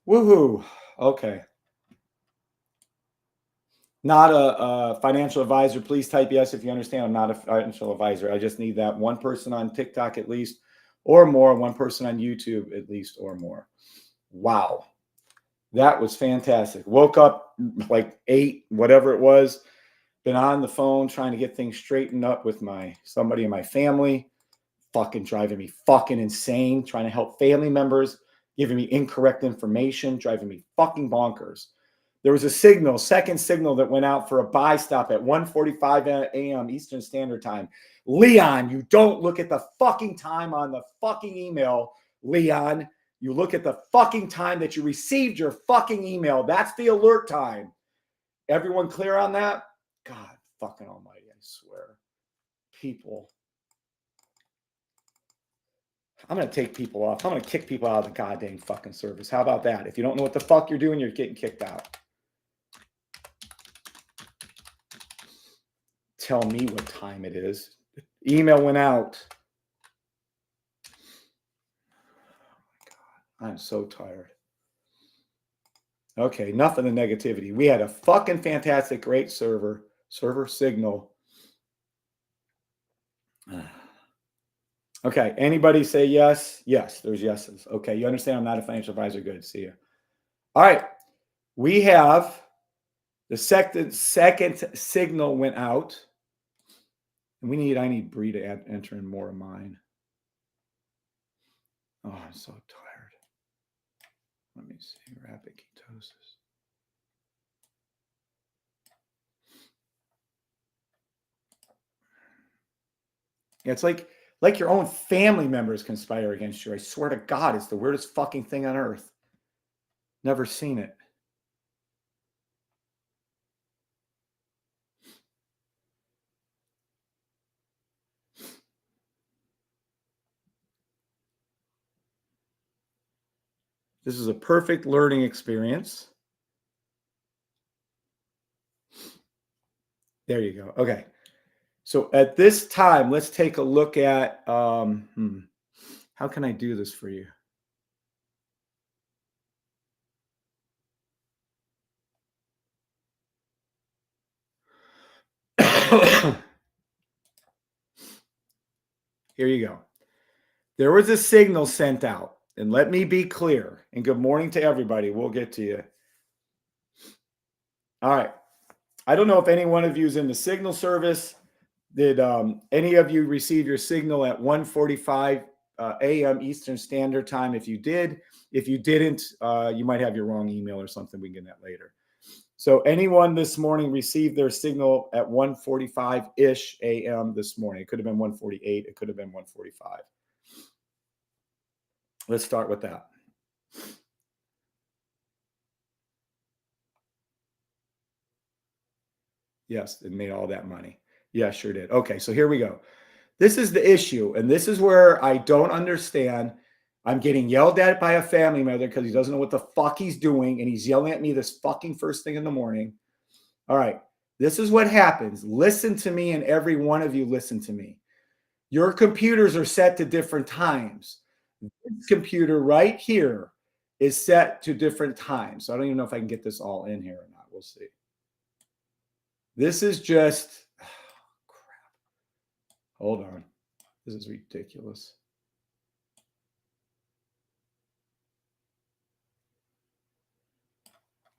Woohoo. Okay. Not a financial advisor. Please type yes if you understand. I'm not a financial advisor. I just need that one person on TikTok at least or more, one person on YouTube at least or more. Wow. That was fantastic. Woke up like 8, whatever it was. Been on the phone trying to get things straightened up with somebody in my family. Fucking driving me fucking insane. Trying to help family members, giving me incorrect information, driving me fucking bonkers. There was a second signal that went out for a buy stop at 1:45 a.m. Eastern Standard Time. Leon, you don't look at the fucking time on the fucking email, Leon. You look at the fucking time that you received your fucking email. That's the alert time. Everyone clear on that? God fucking almighty, I swear. People. I'm going to take people off. I'm going to kick people out of the goddamn fucking service. How about that? If you don't know what the fuck you're doing, you're getting kicked out. Tell me what time it is. The email went out. Oh my God. I'm so tired. Okay, enough of the negativity. We had a fucking fantastic, great server signal. Okay, anybody say yes? Yes, there's yeses. Okay, you understand I'm not a financial advisor. Good, see you. All right, we have the second signal went out. And I need Bri to enter in more of mine. Oh, I'm so tired. Let me see, rapid ketosis. Yeah, it's like your own family members conspire against you. I swear to God, it's the weirdest fucking thing on earth. Never seen it. This is a perfect learning experience. There you go. Okay. So at this time, let's take a look at how can I do this for you? Here you go. There was a signal sent out, and let me be clear, and good morning to everybody. We'll get to you. All right. I don't know if any one of you is in the signal service. Did any of you receive your signal at 1:45 a.m. Eastern Standard Time? If you did, if you didn't, you might have your wrong email or something. We can get that later. So anyone this morning received their signal at 1:45-ish a.m. this morning. It could have been 1:48. It could have been 1:45. Let's start with that. Yes, it made all that money. Yeah, sure did. Okay, so here we go. This is the issue, and this is where I don't understand. I'm getting yelled at by a family member because he doesn't know what the fuck he's doing, and he's yelling at me this fucking first thing in the morning. All right, this is what happens. Listen to me, and every one of you listen to me. Your computers are set to different times. This computer right here is set to different times. So I don't even know if I can get this all in here or not. We'll see. This is just, oh, crap. Hold on. This is ridiculous.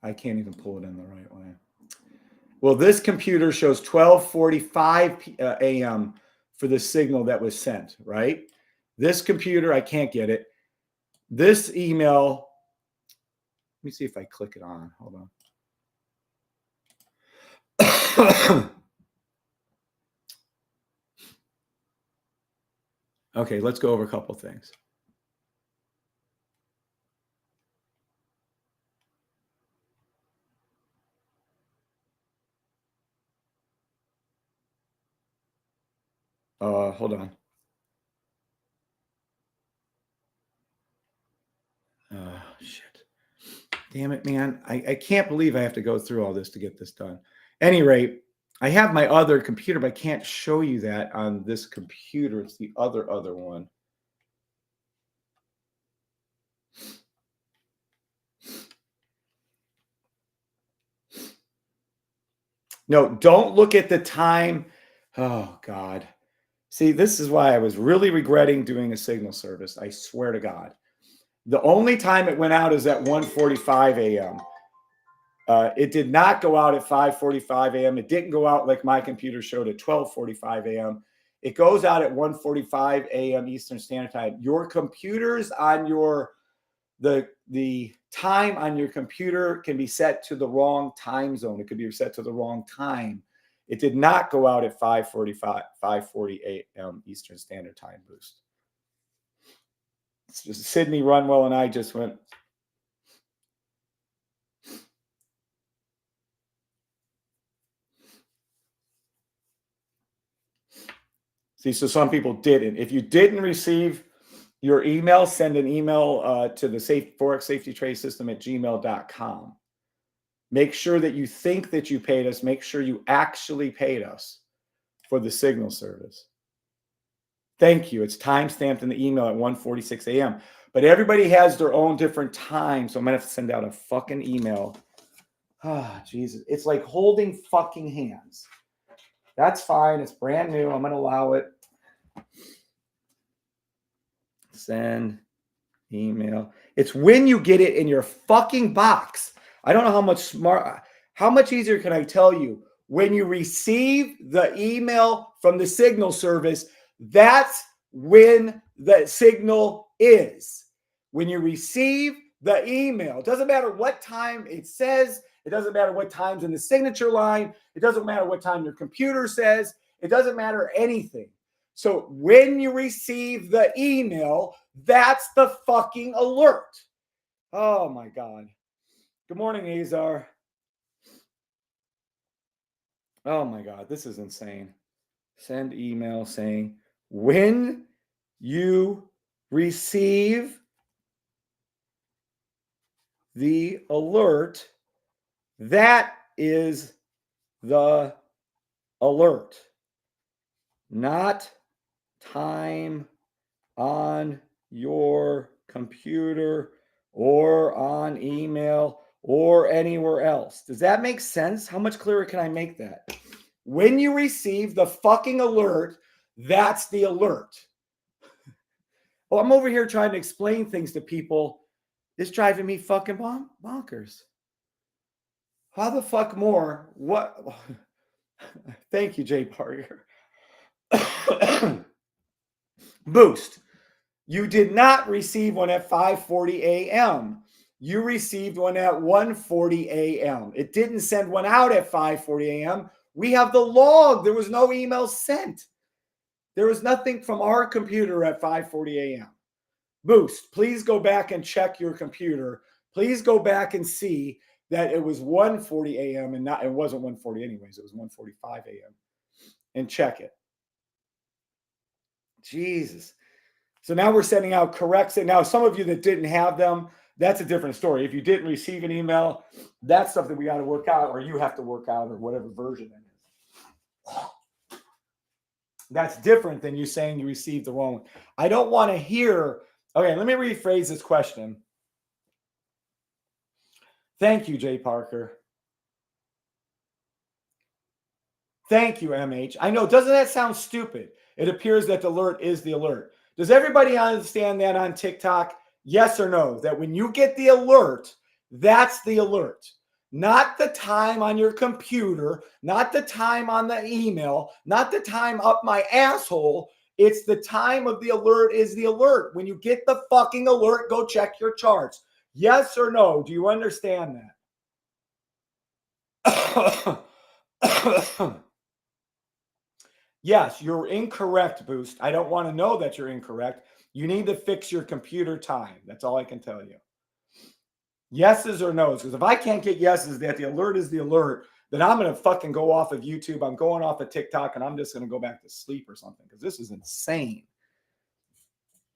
I can't even pull it in the right way. Well, this computer shows 12:45 a.m. for the signal that was sent, right? This computer, I can't get it. This email, let me see if I click it on. Hold on. Okay, let's go over a couple things. Hold on. Shit. Damn it, man. I can't believe I have to go through all this to get this done. Any rate, I have my other computer, but I can't show you that on this computer. It's the other one. No, don't look at the time. Oh, God. See, this is why I was really regretting doing a signal service. I swear to God. The only time it went out is at 1:45 a.m. It did not go out at 5:45 a.m. It didn't go out like my computer showed at 12:45 a.m. It goes out at 1:45 a.m. Eastern Standard Time. Your computers on your the time on your computer can be set to the wrong time zone. It could be set to the wrong time. It did not go out at 5:40 a.m. Eastern Standard Time. Boost. It's just Sydney Runwell and I just went. See, so some people didn't. If you didn't receive your email, send an email to the Forex Safety Trade System at gmail.com. Make sure that you think that you paid us. Make sure you actually paid us for the signal service. Thank you. It's timestamped in the email at 1:46 a.m. But everybody has their own different time. So I'm going to have to send out a fucking email. Ah, Jesus. It's like holding fucking hands. That's fine. It's brand new. I'm going to allow it. Send email. It's when you get it in your fucking box. I don't know how much easier can I tell you? When you receive the email from the signal service, that's when the signal is. When you receive the email, it doesn't matter what time it says. It doesn't matter what time's in the signature line. It doesn't matter what time your computer says. It doesn't matter anything. So when you receive the email, that's the fucking alert. Oh my God. Good morning, Azar. Oh my God, this is insane. Send email saying, when you receive the alert, that is the alert, not time on your computer or on email or anywhere else. Does that make sense? How much clearer can I make that? When you receive the fucking alert, that's the alert. Well, I'm over here trying to explain things to people. It's driving me fucking bonkers. How the fuck more? What? Thank you, Jay Parker. Boost. You did not receive one at 5:40 a.m. You received one at 1:40 a.m. It didn't send one out at 5:40 a.m. We have the log. There was no email sent. There was nothing from our computer at 5:40 a.m. Boost, please go back and check your computer. Please go back and see that it was 1:40 a.m. and not, it wasn't 1:40 anyways. It was 1:45 a.m. and check it. Jesus. So now we're sending out corrects. Now, some of you that didn't have them, that's a different story. If you didn't receive an email, that's something we got to work out, or you have to work out, or whatever version it is. That's different than you saying you received the wrong one. I don't want to hear. Okay, let me rephrase this question. Thank you, Jay Parker. Thank you, MH. I know, doesn't that sound stupid? It appears that the alert is the alert. Does everybody understand that on TikTok? Yes or no? That when you get the alert, that's the alert. Not the time on your computer, not the time on the email, not the time up my asshole. It's the time of the alert is the alert. When you get the fucking alert, go check your charts. Yes or no? Do you understand that? Yes, you're incorrect, Boost. I don't want to know that you're incorrect. You need to fix your computer time. That's all I can tell you. Yeses or no's? Because if I can't get yeses that the alert is the alert, then I'm going to fucking go off of YouTube. I'm going off of TikTok, and I'm just going to go back to sleep or something, because this is insane.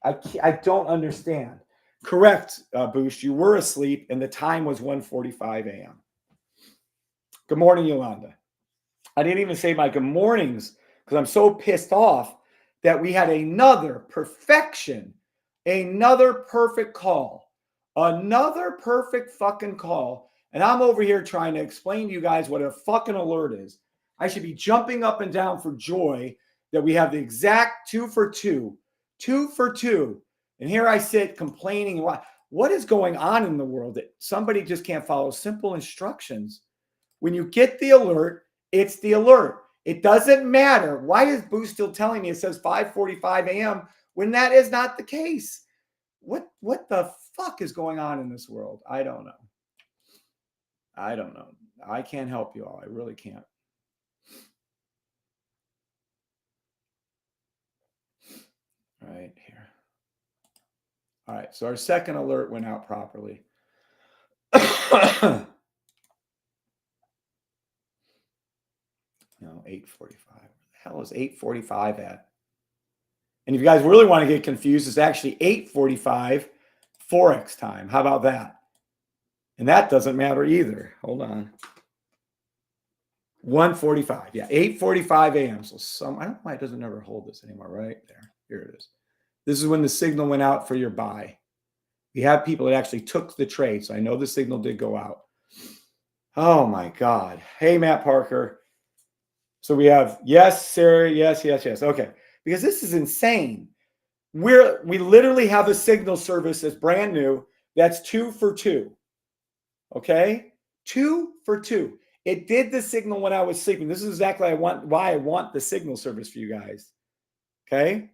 I don't understand. Correct, Boost. You were asleep, and the time was 1:45 a.m. Good morning, Yolanda. I didn't even say my good mornings because I'm so pissed off that we had another perfection, another perfect call, another perfect fucking call. And I'm over here trying to explain to you guys what a fucking alert is. I should be jumping up and down for joy that we have the exact 2 for 2. 2 for 2. And here I sit complaining. What is going on in the world that somebody just can't follow simple instructions? When you get the alert, it's the alert. It doesn't matter. Why is Boo still telling me it says 5:45 a.m. when that is not the case? What the fuck is going on in this world? I don't know. I don't know. I can't help you all. I really can't. All right, here. All right, so our second alert went out properly. No, 8:45. Where the hell is 8:45 at? And if you guys really want to get confused, it's actually 8:45 Forex time. How about that? And that doesn't matter either. Hold on. 1:45. Yeah, 8:45 a.m. So I don't know why it doesn't ever hold this anymore. Right there. Here it is. This is when the signal went out for your buy. We have people that actually took the trade. So I know the signal did go out. Oh my God. Hey, Matt Parker. So we have yes, Sarah, yes. Okay. Because this is insane. We literally have a signal service that's brand new. That's 2 for 2. Okay? 2 for 2. It did the signal when I was sleeping. This is exactly why I want the signal service for you guys. Okay?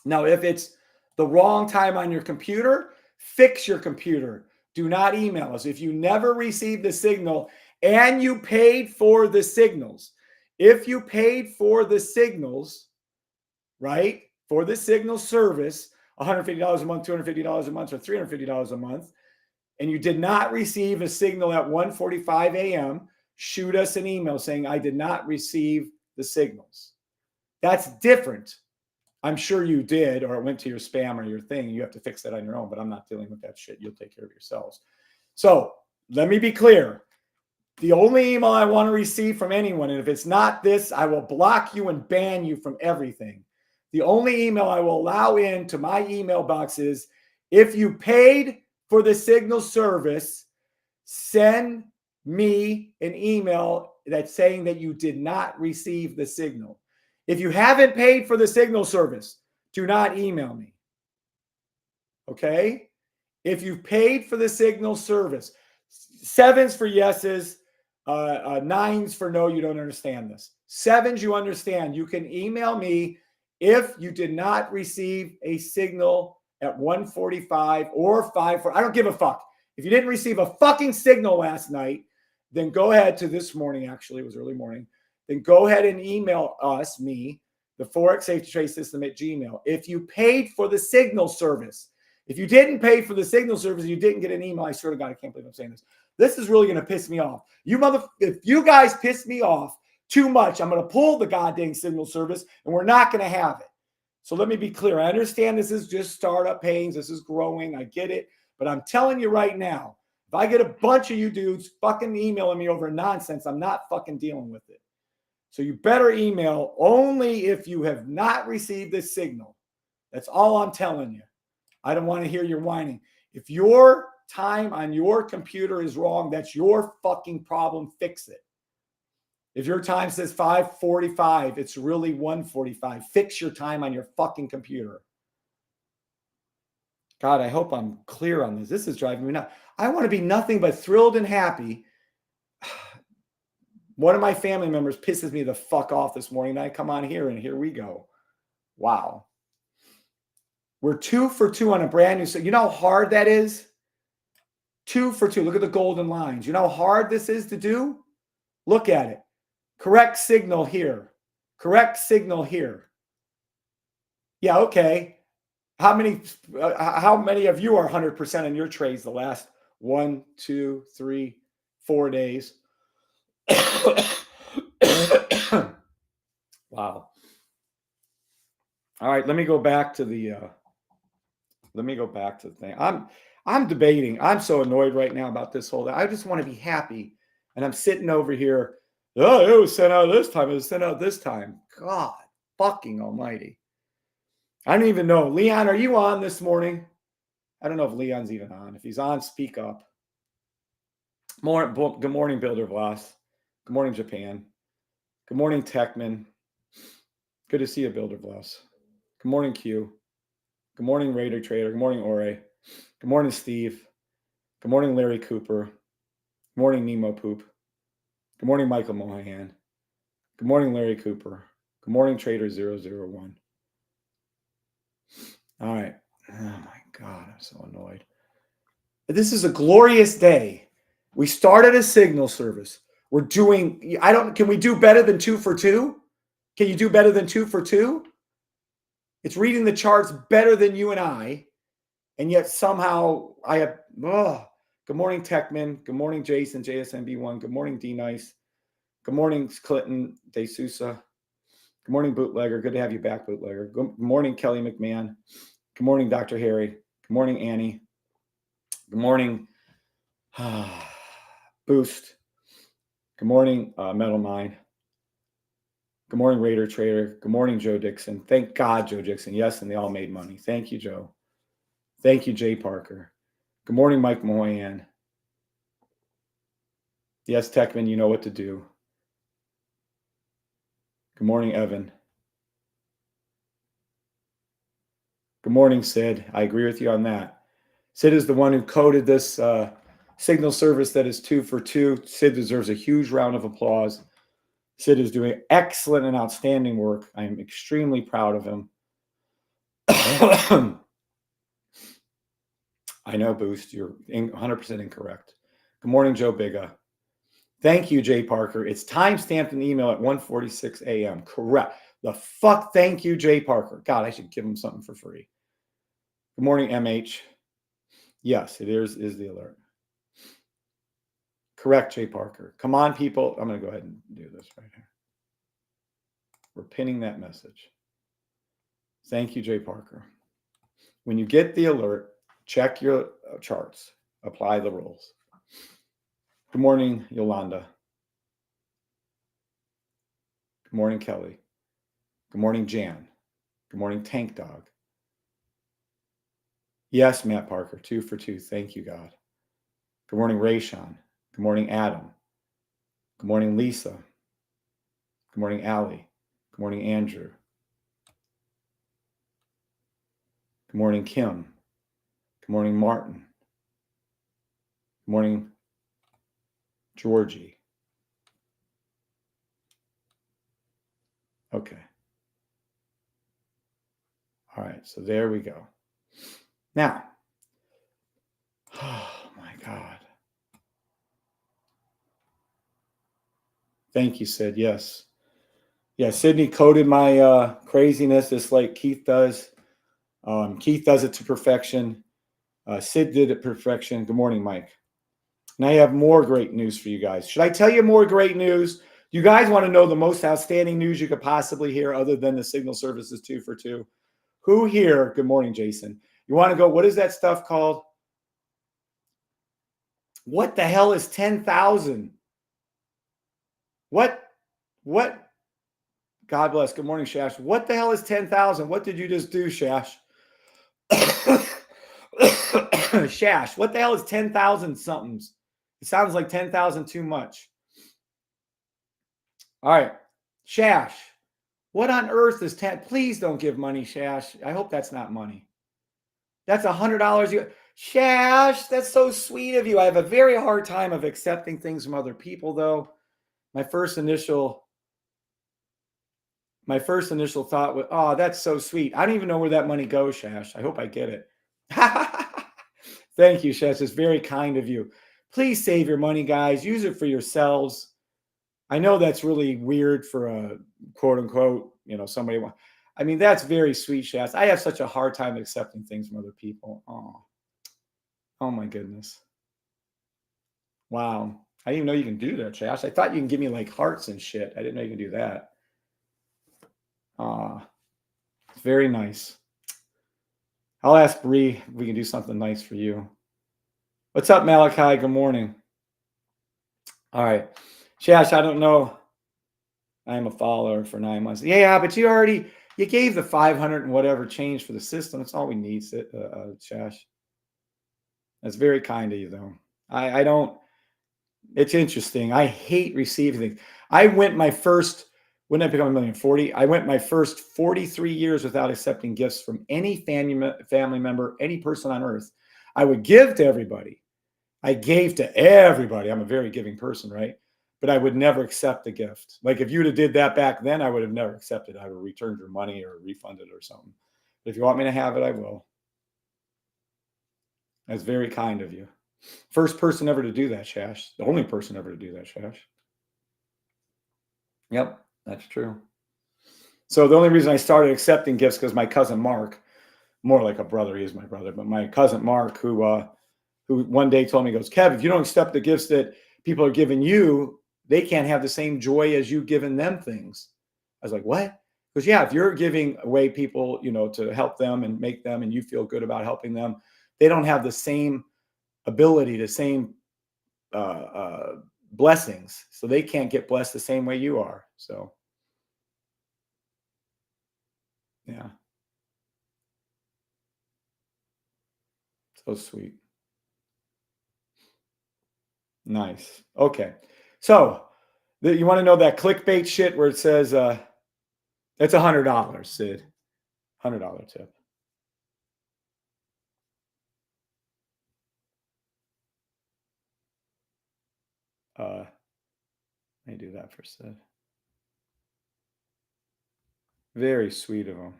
Now, if it's the wrong time on your computer, fix your computer. Do not email us. If you never received the signal and you paid for the signals, if you paid for the signals, right, for the signal service, $150 a month, $250 a month, or $350 a month, and you did not receive a signal at 1:45 a.m., shoot us an email saying, I did not receive the signals. That's different. I'm sure you did, or it went to your spam or your thing. You have to fix that on your own, but I'm not dealing with that shit. You'll take care of yourselves. So let me be clear. The only email I want to receive from anyone, and if it's not this, I will block you and ban you from everything. The only email I will allow into my email box is if you paid for the signal service, send me an email that's saying that you did not receive the signal. If you haven't paid for the signal service, do not email me. Okay? If you've paid for the signal service, 7s for yeses, 9s for no, you don't understand this. 7s, you understand. You can email me if you did not receive a signal at 1:45 or 5. I don't give a fuck. If you didn't receive a fucking signal last night, then go ahead to this morning. Actually, it was early morning. Then go ahead and email us, me, the theforexsafetytradesystem at Gmail. If you paid for the signal service, if you didn't pay for the signal service, you didn't get an email. I swear to God, I can't believe I'm saying this. This is really going to piss me off. If you guys piss me off too much, I'm going to pull the goddamn signal service and we're not going to have it. So let me be clear. I understand this is just startup pains. This is growing. I get it. But I'm telling you right now, if I get a bunch of you dudes fucking emailing me over nonsense, I'm not fucking dealing with it. So you better email only if you have not received this signal. That's all I'm telling you. I don't want to hear your whining. If your time on your computer is wrong, that's your fucking problem. Fix it. If your time says 5:45, it's really 1:45. Fix your time on your fucking computer. God, I hope I'm clear on this. This is driving me nuts. I want to be nothing but thrilled and happy. One of my family members pisses me the fuck off this morning. And I come on here and here we go. Wow. We're 2 for 2 on a brand new. So you know how hard that is? 2 for 2. Look at the golden lines. You know how hard this is to do? Look at it. Correct signal here. Correct signal here. Yeah, okay. How many of you are 100% in your trades the last 1, 2, 3, 4 days? Wow. All right, let me go back to the thing. I'm debating. I'm so annoyed right now about this whole thing. I just want to be happy. And I'm sitting over here. Oh, it was sent out this time. It was sent out this time. God fucking almighty. I don't even know. Leon, are you on this morning? I don't know if Leon's even on. If he's on, speak up. Good morning, Builder Vlas. Good morning, Japan. Good morning, Techman. Good to see you, Builder Vlas. Good morning, Q. Good morning, Raider Trader. Good morning, Ore. Good morning, Steve. Good morning, Larry Cooper. Good morning, Nemo Poop. Good morning, Michael Mohan. Good morning, Larry Cooper. Good morning, Trader001. All right. Oh my God, I'm so annoyed. This is a glorious day. We started a signal service. We're doing, can we do better than 2 for 2? Can you do better than 2 for 2? It's reading the charts better than you and I. And yet somehow I have, good morning, Techman. Good morning, Jason, JSMB1. Good morning, D-Nice. Good morning, Clinton, De Sousa. Good morning, Bootlegger. Good to have you back, Bootlegger. Good morning, Kelly McMahon. Good morning, Dr. Harry. Good morning, Annie. Good morning, Boost. Good morning, Metal Mine. Good morning, Raider Trader. Good morning, Joe Dixon. Thank God, Joe Dixon. Yes, and they all made money. Thank you, Joe. Thank you, Jay Parker. Good morning, Mike Moyan. Yes, Techman, you know what to do. Good morning, Evan. Good morning, Sid. I agree with you on that. Sid is the one who coded this signal service that is 2 for 2. Sid deserves a huge round of applause. Sid is doing excellent and outstanding work. I am extremely proud of him. I know, Boost, you're 100% incorrect. Good morning, Joe Biga. Thank you, Jay Parker. It's time-stamped in the email at 1:46 a.m. Correct. The fuck, thank you, Jay Parker. God, I should give him something for free. Good morning, MH. Yes, it is the alert. Correct, Jay Parker. Come on, people. I'm going to go ahead and do this right here. We're pinning that message. Thank you, Jay Parker. When you get the alert, check your charts. Apply the rules. Good morning, Yolanda. Good morning, Kelly. Good morning, Jan. Good morning, Tank Dog. Yes, Matt Parker, 2 for 2. Thank you, God. Good morning, Rayshawn. Good morning, Adam. Good morning, Lisa. Good morning, Allie. Good morning, Andrew. Good morning, Kim. Good morning, Martin. Good morning, Georgie. Okay. All right, so there we go. Now, oh my God. Thank you, Sid. Yes. Yeah, Sydney coded my craziness just like Keith does. Keith does it to perfection. Sid did it perfection. Good morning, Mike. Now I have more great news for you guys. Should I tell you more great news? You guys want to know the most outstanding news you could possibly hear other than the signal services 2 for 2? Who here? Good morning, Jason. You want to go, what is that stuff called? What the hell is 10,000? What? God bless. Good morning, Shash. What the hell is 10,000? What did you just do, Shash? Shash, what the hell is 10,000 somethings? It sounds like 10,000 too much. All right. Shash, what on earth is 10? Please don't give money, Shash. I hope that's not money. That's $100. Shash, that's so sweet of you. I have a very hard time of accepting things from other people, though. My first initial thought was, oh, that's so sweet. I don't even know where that money goes, Shash. I hope I get it. Thank you, Shash. It's very kind of you. Please save your money, guys. Use it for yourselves. I know that's really weird for a quote unquote, somebody. I mean, that's very sweet, Shash. I have such a hard time accepting things from other people. Oh my goodness. Wow. I didn't even know you can do that, Shash. I thought you can give me like hearts and shit. I didn't know you can do that. It's very nice. I'll ask Bri if we can do something nice for you. What's up, Malachi? Good morning. All right. Shash, I don't know. I'm a follower for 9 months. Yeah, but you gave the 500 and whatever change for the system. That's all we need, Shash. That's very kind of you, though. I don't. It's interesting. I hate receiving things. I went my first, when I become a million, 40, I went my first 43 years without accepting gifts from any family member, any person on earth. I would give to everybody. I gave to everybody. I'm a very giving person, right? But I would never accept a gift. Like if you'd have did that back then, I would have never accepted. I would have returned your money or refunded or something. But if you want me to have it, I will. That's very kind of you. First person ever to do that, Shash. The only person ever to do that, Shash. Yep, that's true. So the only reason I started accepting gifts because my cousin Mark, more like a brother, he is my brother, but my cousin Mark, who one day told me, goes, Kev, if you don't accept the gifts that people are giving you, they can't have the same joy as you giving them things. I was like, what? Because yeah, if you're giving away people, to help them and make them, and you feel good about helping them, they don't have the same ability, the same blessings. So they can't get blessed the same way you are. So yeah. So sweet. Nice. Okay. So you want to know that clickbait shit where it says it's $100, Sid. $100 tip. Let me do that for Sid. Very sweet of him.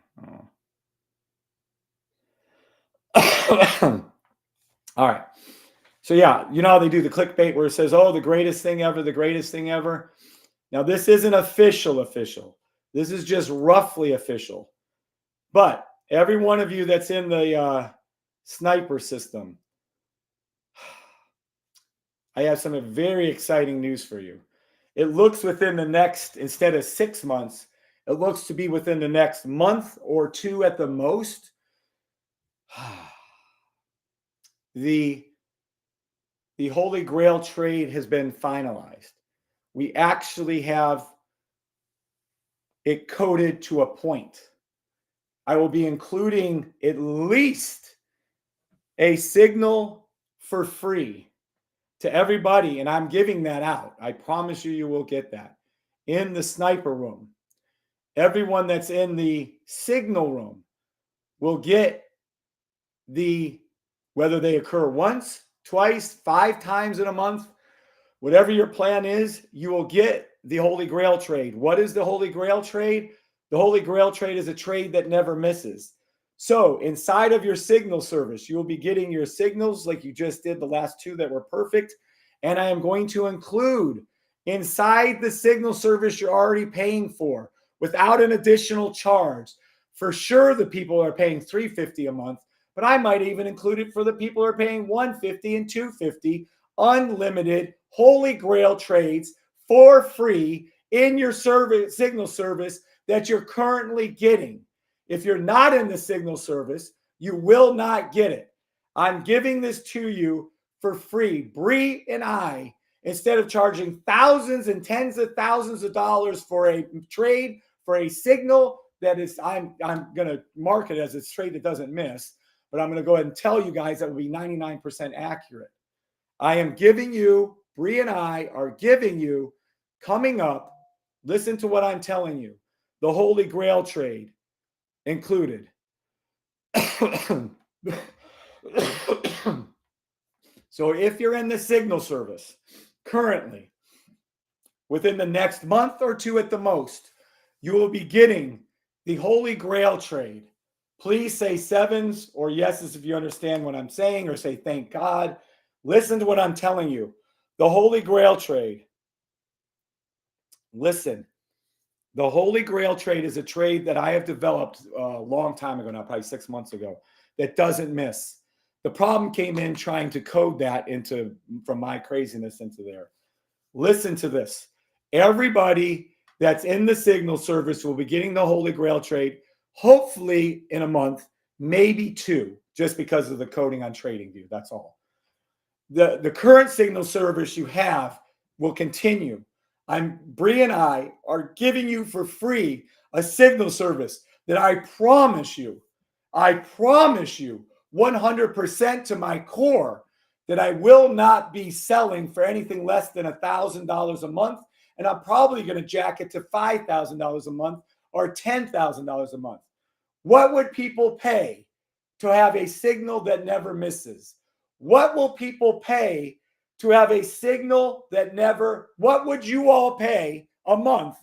Oh. All right. So yeah, you know how they do the clickbait where it says, oh, the greatest thing ever, the greatest thing ever. Now, this isn't official. This is just roughly official. But every one of you that's in the sniper system, I have some very exciting news for you. It looks within the next, instead of 6 months, it looks to be within the next month or two at the most. The Holy Grail trade has been finalized. We actually have it coded to a point. I will be including at least a signal for free to everybody, and I'm giving that out. I promise you will get that in the sniper room. Everyone that's in the signal room will get whether they occur once, twice, 5 times in a month, whatever your plan is, you will get the Holy Grail trade. What is the Holy Grail trade? The Holy Grail trade is a trade that never misses. So inside of your signal service, you will be getting your signals like you just did the last 2 that were perfect. And I am going to include inside the signal service you're already paying for without an additional charge. For sure, the people are paying $350 a month, but I might even include it for the people who are paying $150 and $250, unlimited Holy Grail trades for free in your signal service that you're currently getting. If you're not in the signal service, you will not get it. I'm giving this to you for free. Bri and I, instead of charging thousands and tens of thousands of dollars for a trade, for a signal that is, I'm going to mark it as a trade that doesn't miss, but I'm going to go ahead and tell you guys that will be 99% accurate. I am giving you, Bri and I are giving you, coming up, listen to what I'm telling you, the Holy Grail trade included. So if you're in the signal service currently, within the next month or 2 at the most, you will be getting the Holy Grail trade. Please say 7s or yeses if you understand what I'm saying, or say thank God. Listen to what I'm telling you. The Holy Grail trade. Listen. The Holy Grail trade is a trade that I have developed a long time ago now, probably 6 months ago, that doesn't miss. The problem came in trying to code that from my craziness into there. Listen to this. Everybody that's in the signal service will be getting the Holy Grail trade, hopefully in a month, maybe 2, just because of the coding on TradingView. That's all. The current signal service you have will continue. Bri and I are giving you for free a signal service that I promise you 100% to my core, that I will not be selling for anything less than $1,000 a month. And I'm probably going to jack it to $5,000 a month or $10,000 a month. What would people pay to have a signal that never misses? What will people pay to have a signal that never, what would you all pay a month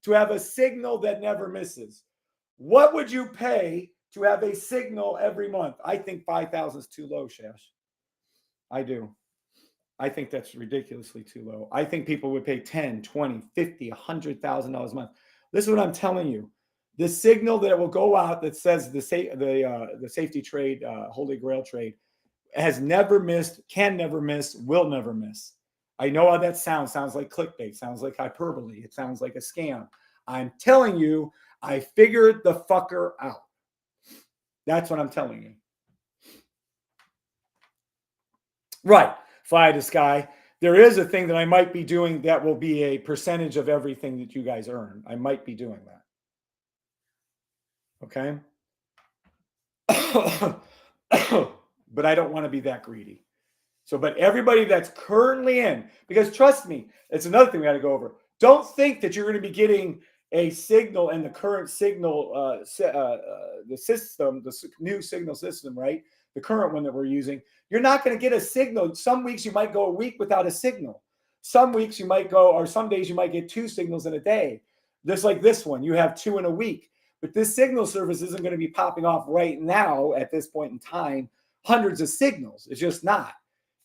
to have a signal that never misses? What would you pay to have a signal every month? I think 5,000 is too low, Shash. I do. I think that's ridiculously too low. I think people would pay 10, 20, 50, $100,000 a month. This is what I'm telling you. The signal that will go out that says the safety trade, Holy Grail trade, has never missed, can never miss, will never miss. I know how that sounds. Sounds like clickbait. Sounds like hyperbole. It sounds like a scam. I'm telling you, I figured the fucker out. That's what I'm telling you. Right. Fly to sky. There is a thing that I might be doing that will be a percentage of everything that you guys earn. I might be doing that. Okay. But I don't want to be that greedy. So, but everybody that's currently in, because trust me, it's another thing we got to go over. Don't think that you're going to be getting a signal in the current signal, the system, the new signal system, right? The current one that we're using. You're not going to get a signal. Some weeks you might go a week without a signal. Some weeks you might go, or some days you might get 2 signals in a day. Just like this one, you have 2 in a week. But this signal service isn't going to be popping off right now at this point in time, hundreds of signals. It's just not.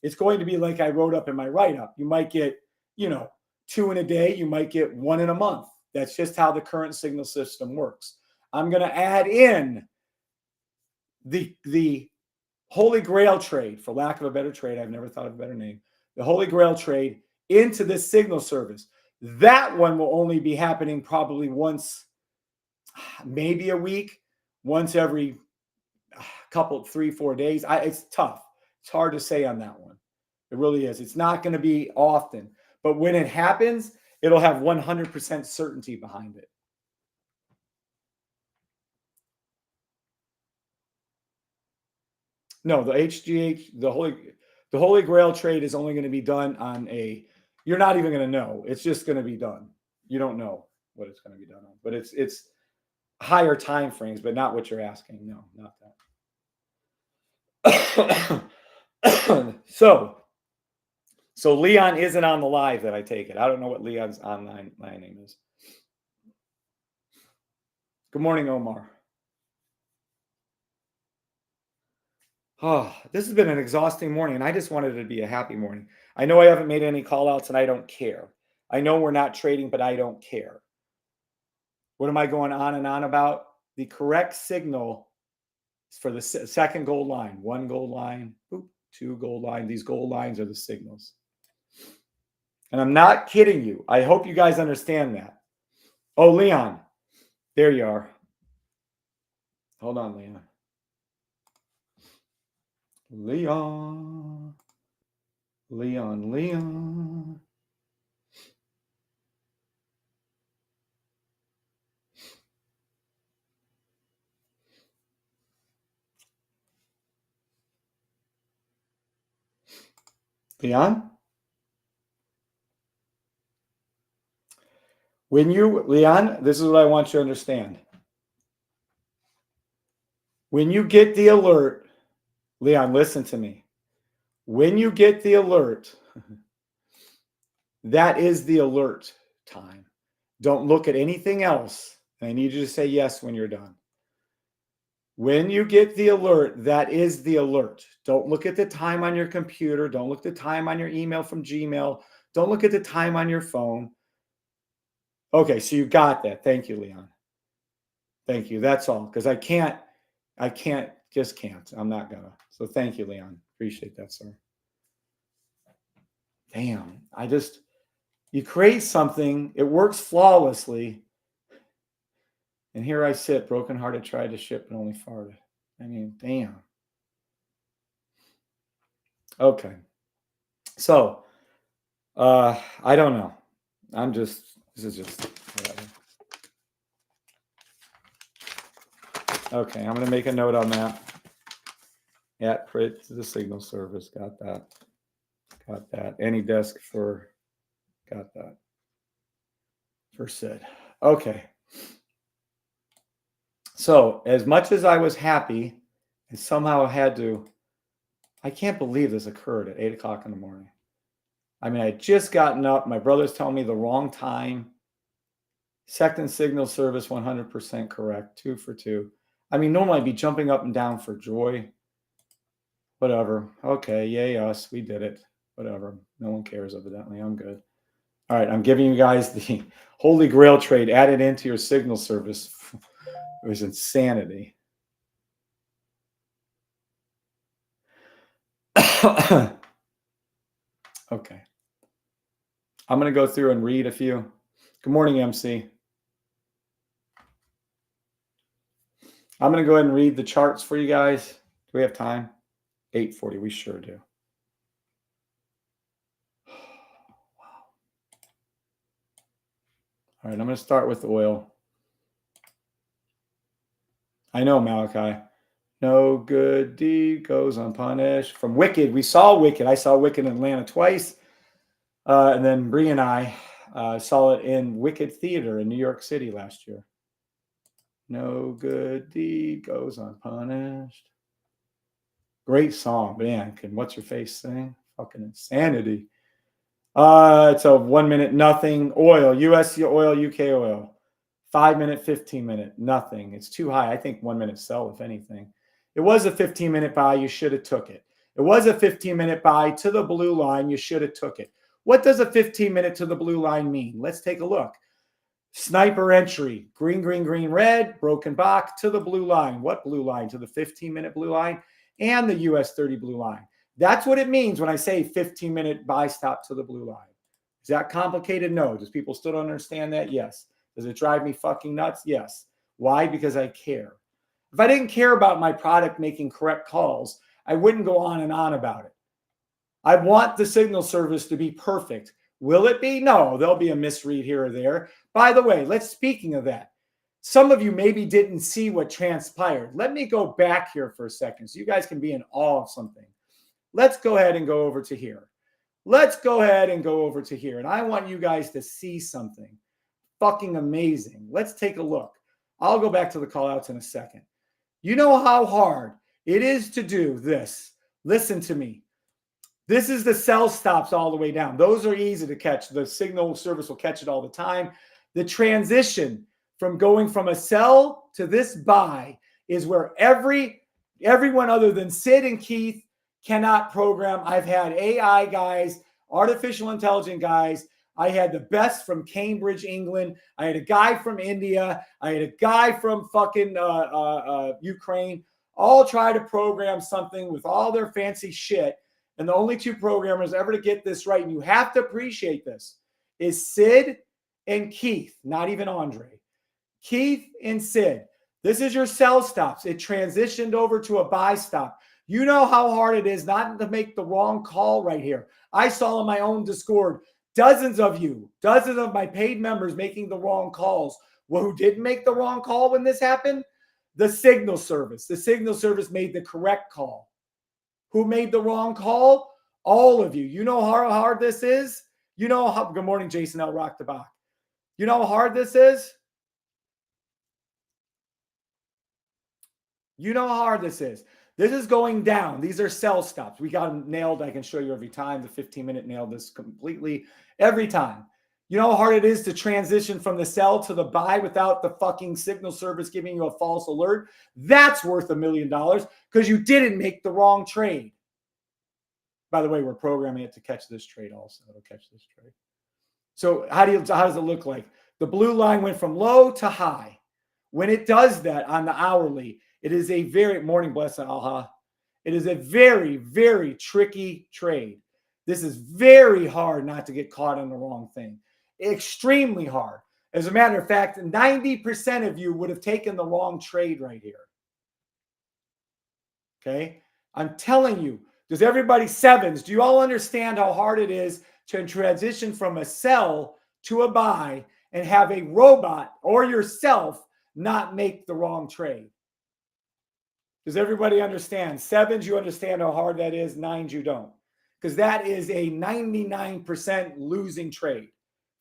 It's going to be like I wrote up in my write-up. You might get, 2 in a day. You might get 1 in a month. That's just how the current signal system works. I'm going to add in the Holy Grail trade, for lack of a better trade. I've never thought of a better name. The Holy Grail trade into this signal service. That one will only be happening probably once, maybe a week, once every couple, 3-4 days. It's tough. It's hard to say on that one. It really is. It's not going to be often. But when it happens, it'll have 100% certainty behind it. No, the HGH, the Holy Grail trade is only going to be done on you're not even going to know. It's just going to be done. You don't know what it's going to be done on. But it's higher time frames, but not what you're asking. No, not that. So Leon isn't on the live that I take it. I don't know what Leon's online name is. Good morning, Omar. Oh, this has been an exhausting morning, and I just wanted it to be a happy morning. I know I haven't made any call outs, and I don't care. I know we're not trading, but I don't care. What am I going on and on about? The correct signal for the second gold line. 1 gold line, 2 gold line. These gold lines are the signals. And I'm not kidding you. I hope you guys understand that. Oh, Leon. There you are. Hold on, Leon. Leon. Leon. Leon? Leon, this is what I want you to understand. When you get the alert, Leon, listen to me. When you get the alert, that is the alert time. Don't look at anything else. I need you to say yes when you're done. When you get the alert, that is the alert. Don't look at the time on your computer. Don't look at the time on your email from Gmail. Don't look at the time on your phone. Okay, so you got that. Thank you, Leon. Thank you. That's all. Because I can't. I'm not gonna. So thank you, Leon. Appreciate that, sir. Damn. You create something, it works flawlessly. And here I sit, brokenhearted, tried to ship and only farted. I mean, damn. Okay. So, I don't know. This is just whatever. Okay, I'm going to make a note on that. At Prit to the signal service. Got that. Got that. Any desk for, got that. For Sid. Okay. So as much as I was happy and somehow had to, I can't believe this occurred at 8 o'clock in the morning. I mean, I had just gotten up. My brother's telling me the wrong time. Second signal service, 100% correct. 2 for 2. I mean, normally I'd be jumping up and down for joy. Whatever. Okay. Yay, us. We did it. Whatever. No one cares, evidently. I'm good. All right. I'm giving you guys the Holy Grail trade added into your signal service. It was insanity. Okay. I'm going to go through and read a few. Good morning, MC. I'm going to go ahead and read the charts for you guys. Do we have time? 8:40. We sure do. Wow. All right. I'm going to start with oil. I know, Malachi. No good deed goes unpunished. From Wicked. We saw Wicked. I saw Wicked in Atlanta twice. And then Bri and I saw it in Wicked Theater in New York City last year. No good deed goes unpunished. Great song, man. Can What's Your Face sing? Fucking insanity. It's a 1 minute, nothing. Oil, US oil, UK oil. 5 minute, 15 minute, nothing. It's too high. I think 1 minute sell, if anything. It was a 15-minute buy. You should have took it. It was a 15-minute buy to the blue line. You should have took it. What does a 15-minute to the blue line mean? Let's take a look. Sniper entry, green, green, green, red, broken box to the blue line. What blue line? To the 15-minute blue line and the US 30 blue line. That's what it means when I say 15-minute buy stop to the blue line. Is that complicated? No. Does people still don't understand that? Yes. Does it drive me fucking nuts? Yes. Why? Because I care. If I didn't care about my product making correct calls, I wouldn't go on and on about it. I want the signal service to be perfect. Will it be? No, there'll be a misread here or there. By the way, speaking of that, some of you maybe didn't see what transpired. Let me go back here for a second so you guys can be in awe of something. Let's go ahead and go over to here. Let's go ahead and go over to here. And I want you guys to see something fucking amazing. Let's take a look. I'll go back to the call outs in a second. You know how hard it is to do this. Listen to me. This is the sell stops all the way down. Those are easy to catch. The signal service will catch it all the time. The transition from going from a sell to this buy is where everyone other than Sid and Keith cannot program. I've had AI guys, artificial intelligence guys. I had the best from Cambridge, England. I had a guy from India. I had a guy from fucking Ukraine. All try to program something with all their fancy shit. And the only two programmers ever to get this right, and you have to appreciate this, is Sid and Keith, not even Andre. Keith and Sid. This is your sell stops. It transitioned over to a buy stop. You know how hard it is not to make the wrong call right here. I saw in my own Discord dozens of my paid members making the wrong calls. Well, who didn't make the wrong call when this happened? The signal service. The signal service made the correct call. Who made the wrong call? All of you. You know how hard this is? You know how, good morning, Jason L. Rock the Bach. You know how hard this is? You know how hard this is. This is going down. These are sell stops. We got them nailed. I can show you every time. The 15-minute nailed this completely every time. You know how hard it is to transition from the sell to the buy without the fucking signal service giving you a false alert? That's worth $1 million because you didn't make the wrong trade. By the way, we're programming it to catch this trade also. It'll catch this trade. So how does it look like? The blue line went from low to high. When it does that on the hourly, it is a very, morning blessing, aha. It is a very, very tricky trade. This is very hard not to get caught on the wrong thing. Extremely hard. As a matter of fact, 90% of you would have taken the wrong trade right here. Okay? I'm telling you, does everybody sevens? Do you all understand how hard it is to transition from a sell to a buy and have a robot or yourself not make the wrong trade? Does everybody understand? Sevens, you understand how hard that is. Nines, you don't. Because that is a 99% losing trade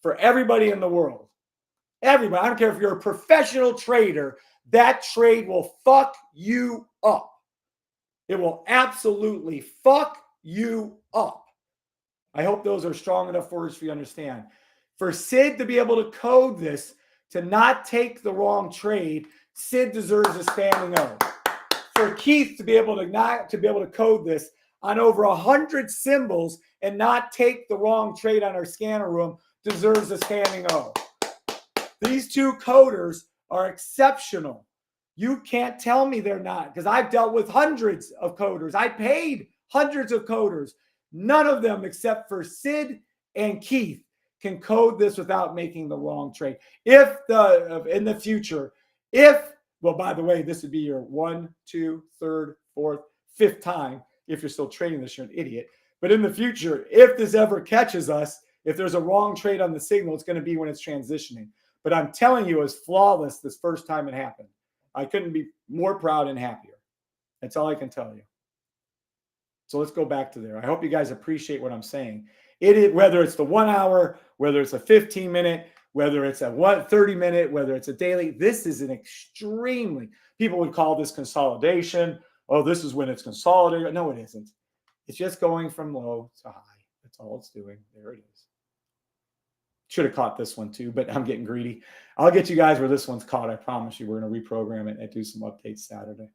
for everybody in the world. Everybody. I don't care if you're a professional trader, that trade will fuck you up. It will absolutely fuck you up. I hope those are strong enough words for you to understand. For Sid to be able to code this, to not take the wrong trade, Sid deserves a standing O. For Keith to be able to code this on over 100 symbols and not take the wrong trade on our scanner room deserves a standing O. These two coders are exceptional. You can't tell me they're not, because I've dealt with hundreds of coders. I paid hundreds of coders. None of them, except for Sid and Keith, can code this without making the wrong trade. In the future, well, by the way, this would be your 1, 2, 3rd, 4th, 5th time. If you're still trading this, you're an idiot. But in the future, if this ever catches us, if there's a wrong trade on the signal, it's going to be when it's transitioning. But I'm telling you, it was flawless this first time it happened. I couldn't be more proud and happier. That's all I can tell you. So let's go back to there. I hope you guys appreciate what I'm saying. Whether it's the 1 hour, whether it's a 15-minute, whether it's a 30-minute, whether it's a daily, this is an extremely, people would call this consolidation. Oh, this is when it's consolidated. No, it isn't. It's just going from low to high. That's all it's doing. There it is. Should have caught this one too, but I'm getting greedy. I'll get you guys where this one's caught. I promise you. We're going to reprogram it and do some updates Saturday.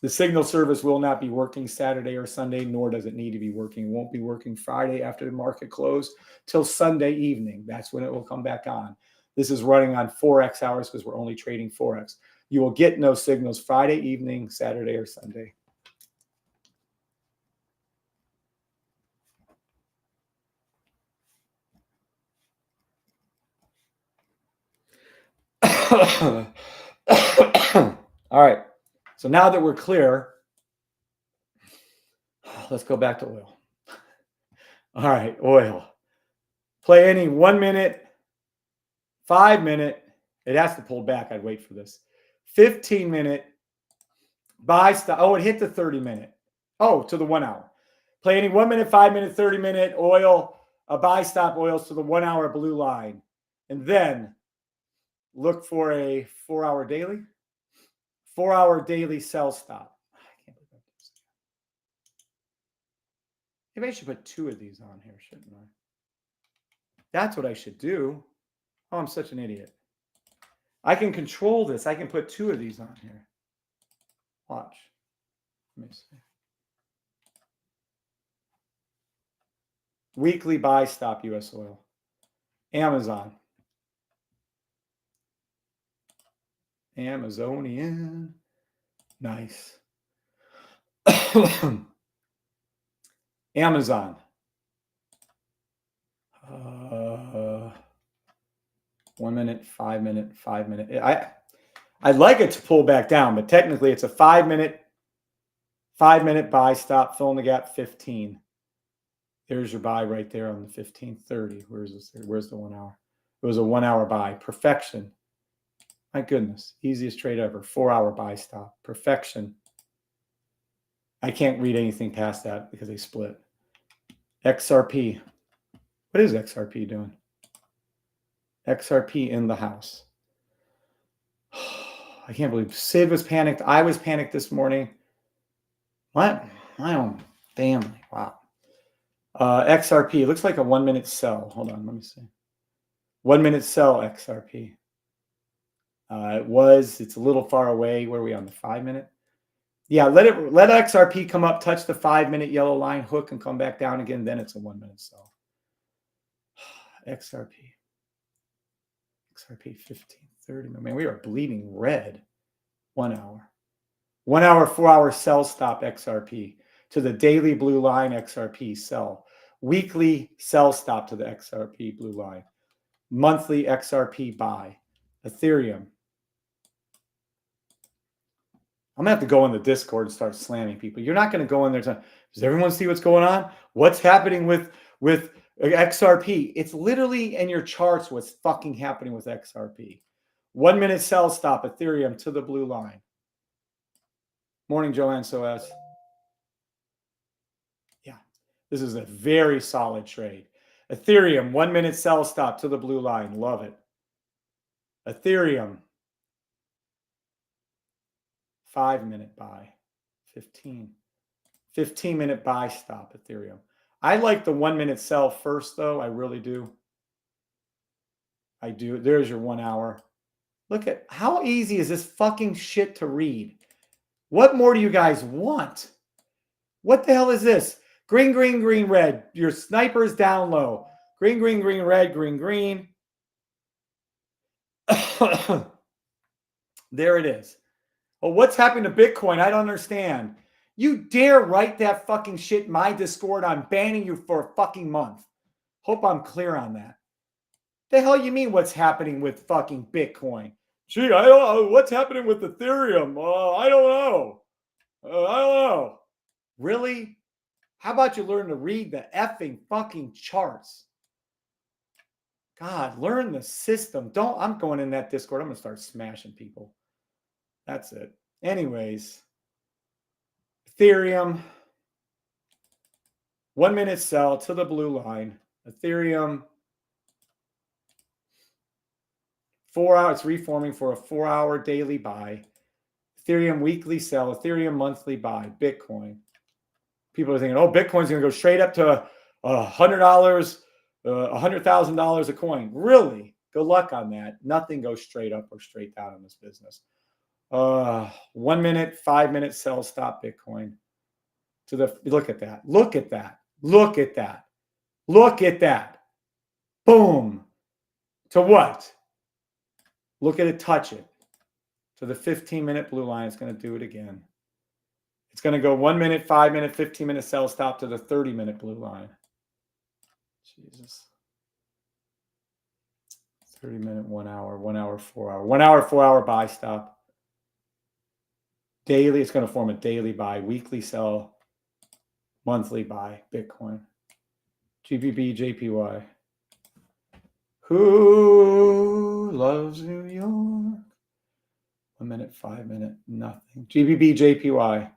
The signal service will not be working Saturday or Sunday, nor does it need to be working. It won't be working Friday after the market close till Sunday evening. That's when it will come back on. This is running on Forex hours because we're only trading Forex. You will get no signals Friday evening, Saturday, or Sunday. All right. So now that we're clear, let's go back to oil. All right, oil. Play any 1 minute, 5 minute. It has to pull back. I'd wait for this. 15-minute buy stop. Oh, it hit the 30-minute. Oh, to the 1 hour. Play any 1 minute, 5 minute, 30-minute oil, buy stop oils to the 1 hour blue line. And then look for a 4 hour daily. 4 hour daily sell stop. I can't believe that. Maybe I should put 2 of these on here, shouldn't I? That's what I should do. Oh, I'm such an idiot. I can control this. I can put 2 of these on here. Watch. Let me see. Weekly buy stop US oil. Amazon. Amazonian. Nice. Amazon. 1 minute, 5 minute, 5 minute. I'd like it to pull back down, but technically it's a 5 minute buy stop, fill in the gap 15. There's your buy right there on the 15:30. Where's this? Where's the 1 hour? It was a 1 hour buy. Perfection. My goodness. Easiest trade ever. 4 hour buy stop. Perfection. I can't read anything past that because they split. XRP. What is XRP doing? XRP in the house. I can't believe Sid was panicked. I was panicked this morning. What? My own family. Wow. XRP. Looks like a 1 minute sell. Hold on. Let me see. 1 minute sell XRP. It's a little far away. Where are we on the 5 minute? Yeah, let XRP come up, touch the 5 minute yellow line, hook, and come back down again. Then it's a 1 minute sell. XRP 15:30. Man, we are bleeding red. 1 hour. 1 hour, 4 hour sell stop XRP to the daily blue line XRP sell. Weekly sell stop to the XRP blue line. Monthly XRP buy. Ethereum. I'm going to have to go in the Discord and start slamming people. You're not going to go in there. Does everyone see what's going on? What's happening with XRP? It's literally in your charts what's fucking happening with XRP. 1 minute sell stop Ethereum to the blue line. Morning, Joanne Soas. Yeah, this is a very solid trade. Ethereum, 1 minute sell stop to the blue line. Love it. Ethereum, 5 minute buy. 15 minute buy stop. Ethereum. I like the 1 minute sell first, though. I really do. I do. There's your 1 hour. Look at how easy is this fucking shit to read. What more do you guys want? What the hell is this? Green, green, green, red. Your sniper's down low. Green, green, green, red, green, green. There it is. Well, what's happening to Bitcoin? I don't understand. You dare write that fucking shit in my Discord, I'm banning you for a fucking month. Hope I'm clear on that. The hell you mean what's happening with fucking Bitcoin? Gee, I don't know. What's happening with Ethereum? I don't know. I don't know. Really? How about you learn to read the effing fucking charts? God, learn the system. I'm going in that Discord. I'm going to start smashing people. That's it. Anyways, Ethereum, 1 minute sell to the blue line. Ethereum, 4 hours, it's reforming for a 4 hour daily buy. Ethereum weekly sell, Ethereum monthly buy, Bitcoin. People are thinking, oh, Bitcoin's going to go straight up to $100, $100,000 a coin. Really? Good luck on that. Nothing goes straight up or straight down in this business. 1 minute, 5 minute sell stop Bitcoin. Look at that. Look at that. Look at that. Look at that. Boom. To what? Look at it, touch it. To the 15-minute blue line. It's going to do it again. It's going to go 1 minute, 5 minute, 15-minute sell stop to the 30-minute blue line. Jesus. 30-minute, 1 hour, 1 hour, 4 hour. 1 hour, 4 hour buy stop. Daily, it's going to form a daily buy, weekly sell, monthly buy, Bitcoin. GBP, JPY. Who loves New York? 1 minute, 5 minute, nothing. GBP, JPY.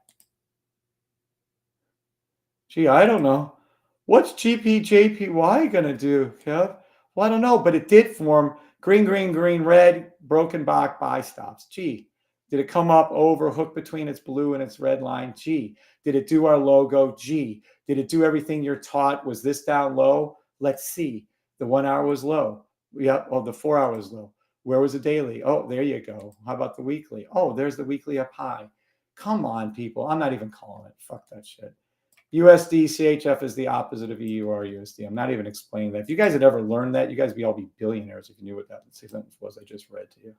Gee, I don't know. What's GPJPY going to do, Kev? Well, I don't know, but it did form green, green, green, red, broken block buy stops. Gee, did it come up over, hook between its blue and its red line? Gee, did it do our logo? Gee, did it do everything you're taught? Was this down low? Let's see. The 1 hour was low. Yeah, oh, the 4 hour was low. Where was the daily? Oh, there you go. How about the weekly? Oh, there's the weekly up high. Come on, people. I'm not even calling it. Fuck that shit. USD CHF is the opposite of EUR USD. I'm not even explaining that. If you guys had ever learned that, you guys would all be billionaires if you knew what that sentence was I just read to you.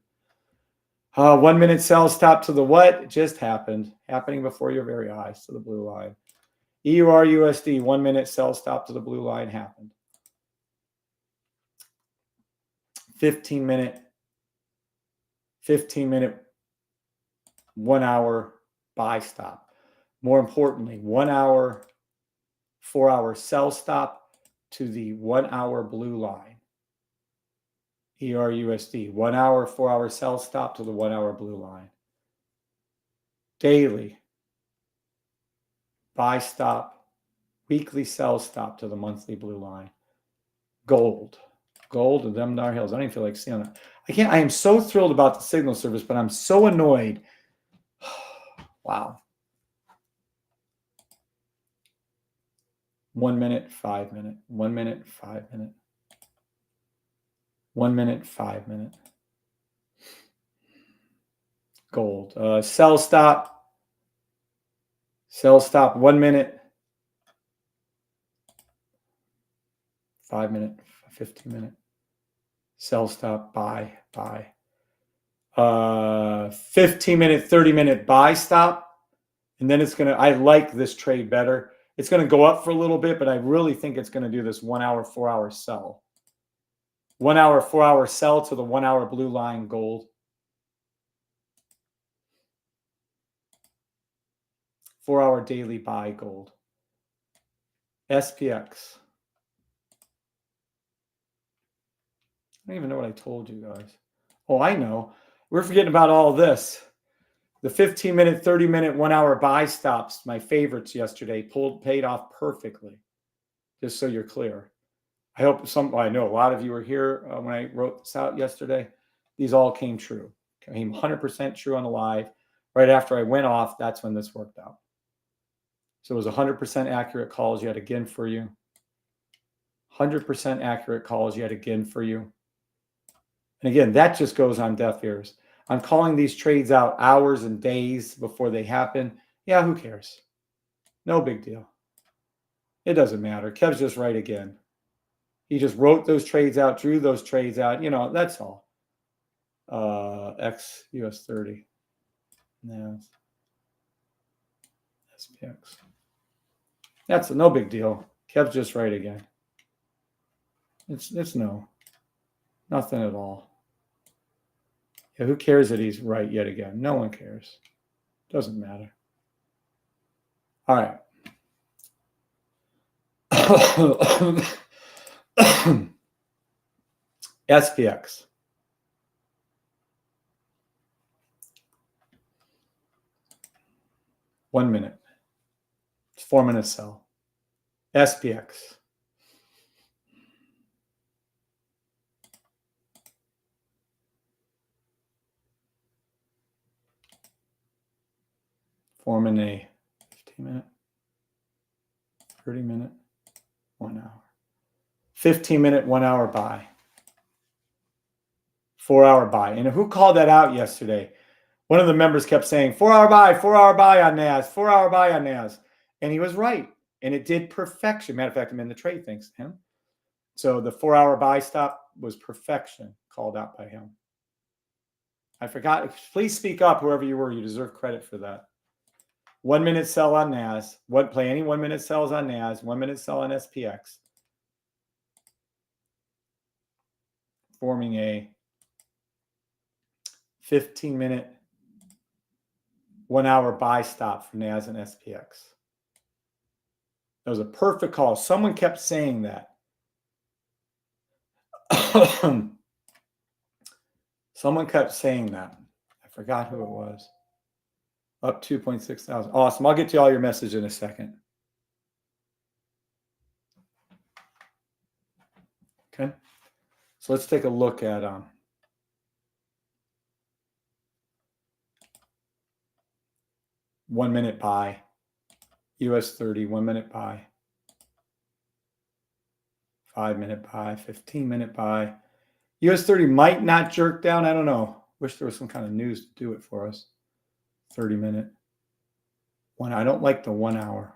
1 minute sell stop to the what? It just happened. Happening before your very eyes to the blue line. EUR USD, 1 minute sell stop to the blue line happened. 15 minute, 1 hour buy stop. More importantly, 1 hour, 4 hour sell stop to the 1 hour blue line. EURUSD, 1 hour, 4 hour sell stop to the 1 hour blue line. Daily buy stop, weekly sell stop to the monthly blue line. Gold and them Nar Hills. I don't even feel like seeing that. I am so thrilled about the signal service, but I'm so annoyed. Wow. 1 minute, 5 minute, 1 minute, 5 minute, 1 minute, 5 minute. Gold. Sell stop, 1 minute, 5 minute, 15 minute. Sell stop, buy. 15 minute, 30 minute buy stop. And then I like this trade better. It's going to go up for a little bit, but I really think it's going to do this 1 hour, 4 hour sell. 1 hour, 4 hour sell to the 1 hour blue line gold. 4 hour daily buy gold. SPX. I don't even know what I told you guys. Oh, I know. We're forgetting about all this. The 15-minute, 30-minute, 1 hour buy stops, my favorites yesterday, paid off perfectly. Just so you're clear. I hope I know a lot of you were here when I wrote this out yesterday. These all came true. Came 100% true on the live. Right after I went off, that's when this worked out. So it was 100% accurate calls yet again for you. 100% accurate calls yet again for you. And again, that just goes on deaf ears. I'm calling these trades out hours and days before they happen. Yeah, who cares? No big deal. It doesn't matter. Kev's just right again. He just wrote those trades out, drew those trades out. You know, that's all. X US 30. No. SPX. That's no big deal. Kev's just right again. It's nothing at all. Yeah, who cares that he's right yet again? No one cares. Doesn't matter. All right. SPX. One minute. It's 4 minutes sell. SPX. Form in a 15-minute, 30-minute, 1 hour. 15-minute, 1 hour buy. 4 hour buy. And who called that out yesterday? One of the members kept saying 4 hour buy, 4 hour buy on NAS, 4 hour buy on NAS. And he was right. And it did perfection. Matter of fact, I'm in the trade, thanks to him. So the 4 hour buy stop was perfection, called out by him. I forgot. Please speak up, whoever you were. You deserve credit for that. 1 minute sell on NAS. Play any 1 minute sells on NAS. 1 minute sell on SPX. Forming a 15-minute, 1 hour buy stop for NAS and SPX. That was a perfect call. Someone kept saying that. Someone kept saying that. I forgot who it was. Up 2.6 thousand. Awesome. I'll get to all your message in a second. Okay. So let's take a look at 1 minute buy. US 30, 1 minute buy. 5 minute buy, 15-minute buy. US 30 might not jerk down. I don't know. Wish there was some kind of news to do it for us. 30-minute. I don't like the 1 hour.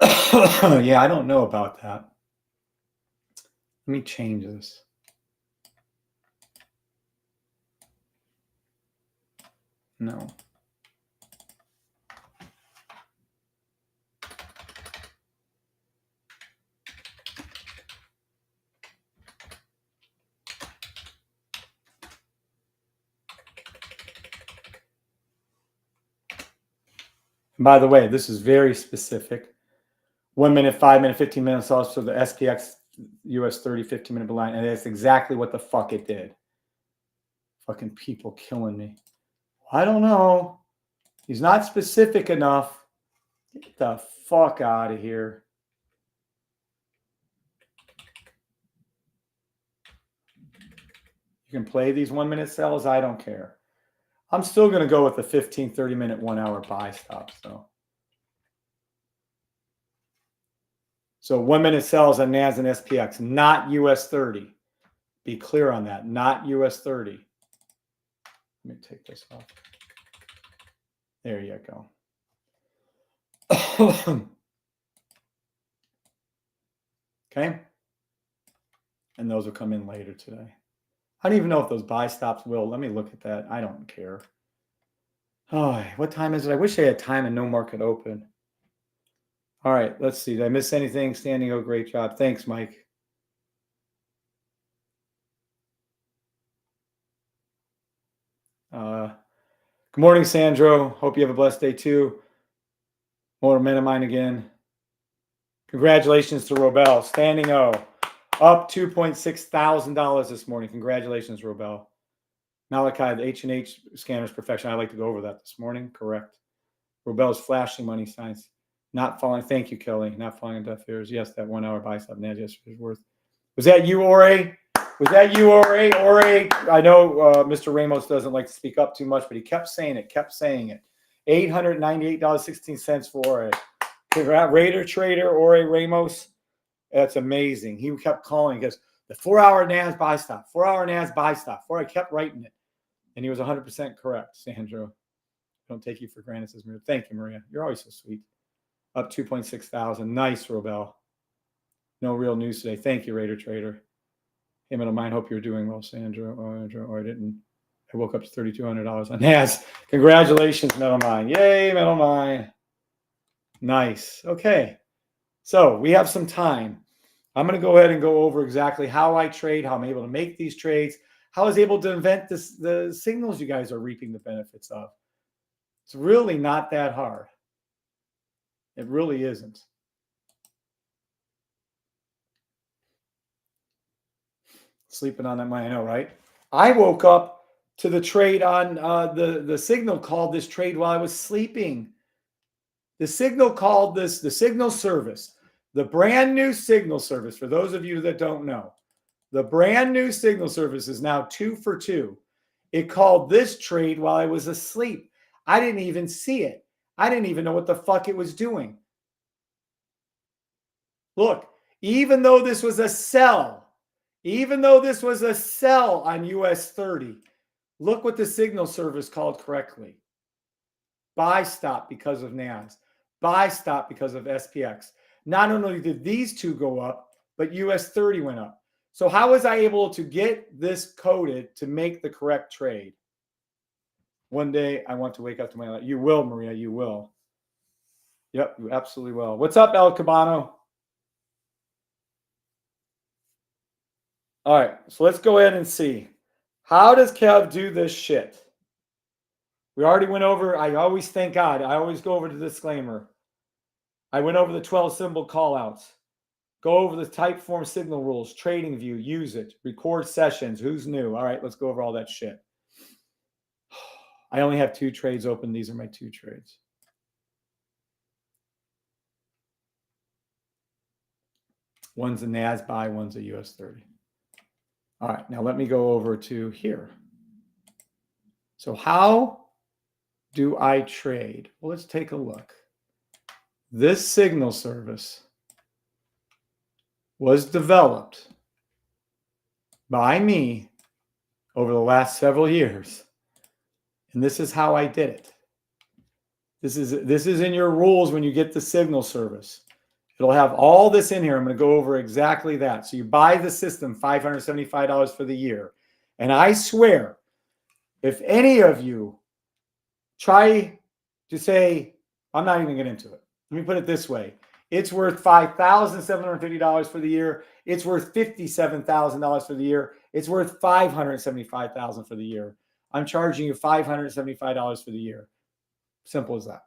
Yeah, I don't know about that. Let me change this. No. By the way, this is very specific. 1 minute, 5 minute, 15 minutes also the SPX US 30 15-minute line, and that's exactly what the fuck it did. Fucking people killing me. I don't know. He's not specific enough. Get the fuck out of here. You can play these 1 minute sells. I don't care. I'm still going to go with the 15, 30-minute, 1 hour buy stops, though. So 1 minute sells on NAS and SPX, not US 30. Be clear on that. Not US 30. Let me take this off. There you go. Okay. And those will come in later today. I don't even know if those buy stops will. Let me look at that. I don't care. Oh, what time is it? I wish I had time and no market open. All right, let's see. Did I miss anything? Standing O, great job. Thanks, Mike. Good morning, Sandro. Hope you have a blessed day too. More men of mine again. Congratulations to Robel. Standing O. Up $2.6 thousand this morning. Congratulations, Robel. Malachi, the H&H scanner's perfection. I'd like to go over that this morning. Correct. Robel's flashing money signs. Not falling. Thank you, Kelly. Not falling on deaf ears. Yes, that 1 hour buy stop NAS yesterday's worth. Was that you, Ore? Was that you, Ore? Ore, I know Mr. Ramos doesn't like to speak up too much, but he kept saying it, $898.16 for Ore. Congrats, Raider Trader, Ore Ramos. That's amazing. He kept calling because the 4 hour NAS buy stop, 4 hour NAS buy stop. I kept writing it. And he was 100% correct, Sandro. Don't take you for granted, says Maria. Thank you, Maria. You're always so sweet. Up 2.6 thousand. Nice, Robel. No real news today. Thank you, Raider Trader. Hey, Middle Mine. Hope you're doing well, Sandra. Or I didn't. I woke up to $3,200 on NAS. Congratulations, Middle Mine. Yay, Middle Mine. Nice. Okay. So we have some time. I'm going to go ahead and go over exactly how I trade, how I'm able to make these trades, how I was able to invent the signals you guys are reaping the benefits of. It's really not that hard. It really isn't. Sleeping on that money, I know, right? I woke up to the trade on the signal called this trade while I was sleeping. The signal called this, the signal service, the brand new signal service. For those of you that don't know, the brand new signal service is now 2 for 2. It called this trade while I was asleep. I didn't even see it. I didn't even know what the fuck it was doing. Look, even though this was a sell, on US 30, look what the signal service called correctly. Buy stop because of NAS. Buy stop because of SPX. Not only did these two go up, but US 30 went up. So how was I able to get this coded to make the correct trade? One day I want to wake up to my life. You will, Maria, you will. Yep, you absolutely will. What's up, El Cabano? All right, so let's go ahead and see. How does Kev do this shit? We already went over, I always thank God. I always go over the disclaimer. I went over the 12 symbol callouts. Go over the type form signal rules, trading view, use it, record sessions. Who's new? All right, let's go over all that shit. I only have 2 trades open. These are my 2 trades. One's a NAS buy, one's a US 30. All right, now let me go over to here. So how do I trade? Well, let's take a look. This signal service was developed by me over the last several years. And this is how I did it. This is in your rules when you get the signal service. It'll have all this in here. I'm going to go over exactly that. So you buy the system, $575 for the year. And I swear, if any of you try to say, I'm not even getting into it. Let me put it this way. It's worth $5,750 for the year. It's worth $57,000 for the year. It's worth $575,000 for the year. I'm charging you $575 for the year. Simple as that.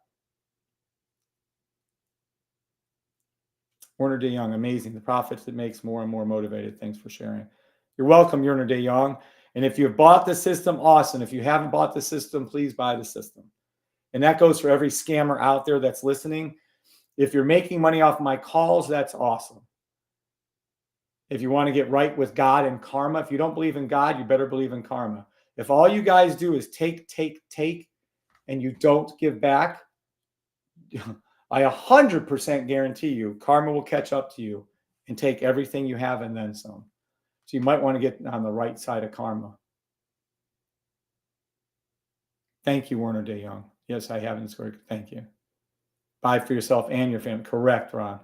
Werner De Young, amazing. The profits that makes more and more motivated. Thanks for sharing. You're welcome, Werner De Young. And if you've bought the system, awesome. If you haven't bought the system, please buy the system. And that goes for every scammer out there that's listening. If you're making money off my calls, that's awesome. If you want to get right with God and karma, if you don't believe in God, you better believe in karma. If all you guys do is take, and you don't give back, I 100% guarantee you karma will catch up to you and take everything you have and then some. So you might want to get on the right side of karma. Thank you, Werner De Young. Yes, I haven't scored. Thank you. Buy for yourself and your family. Correct, Ron.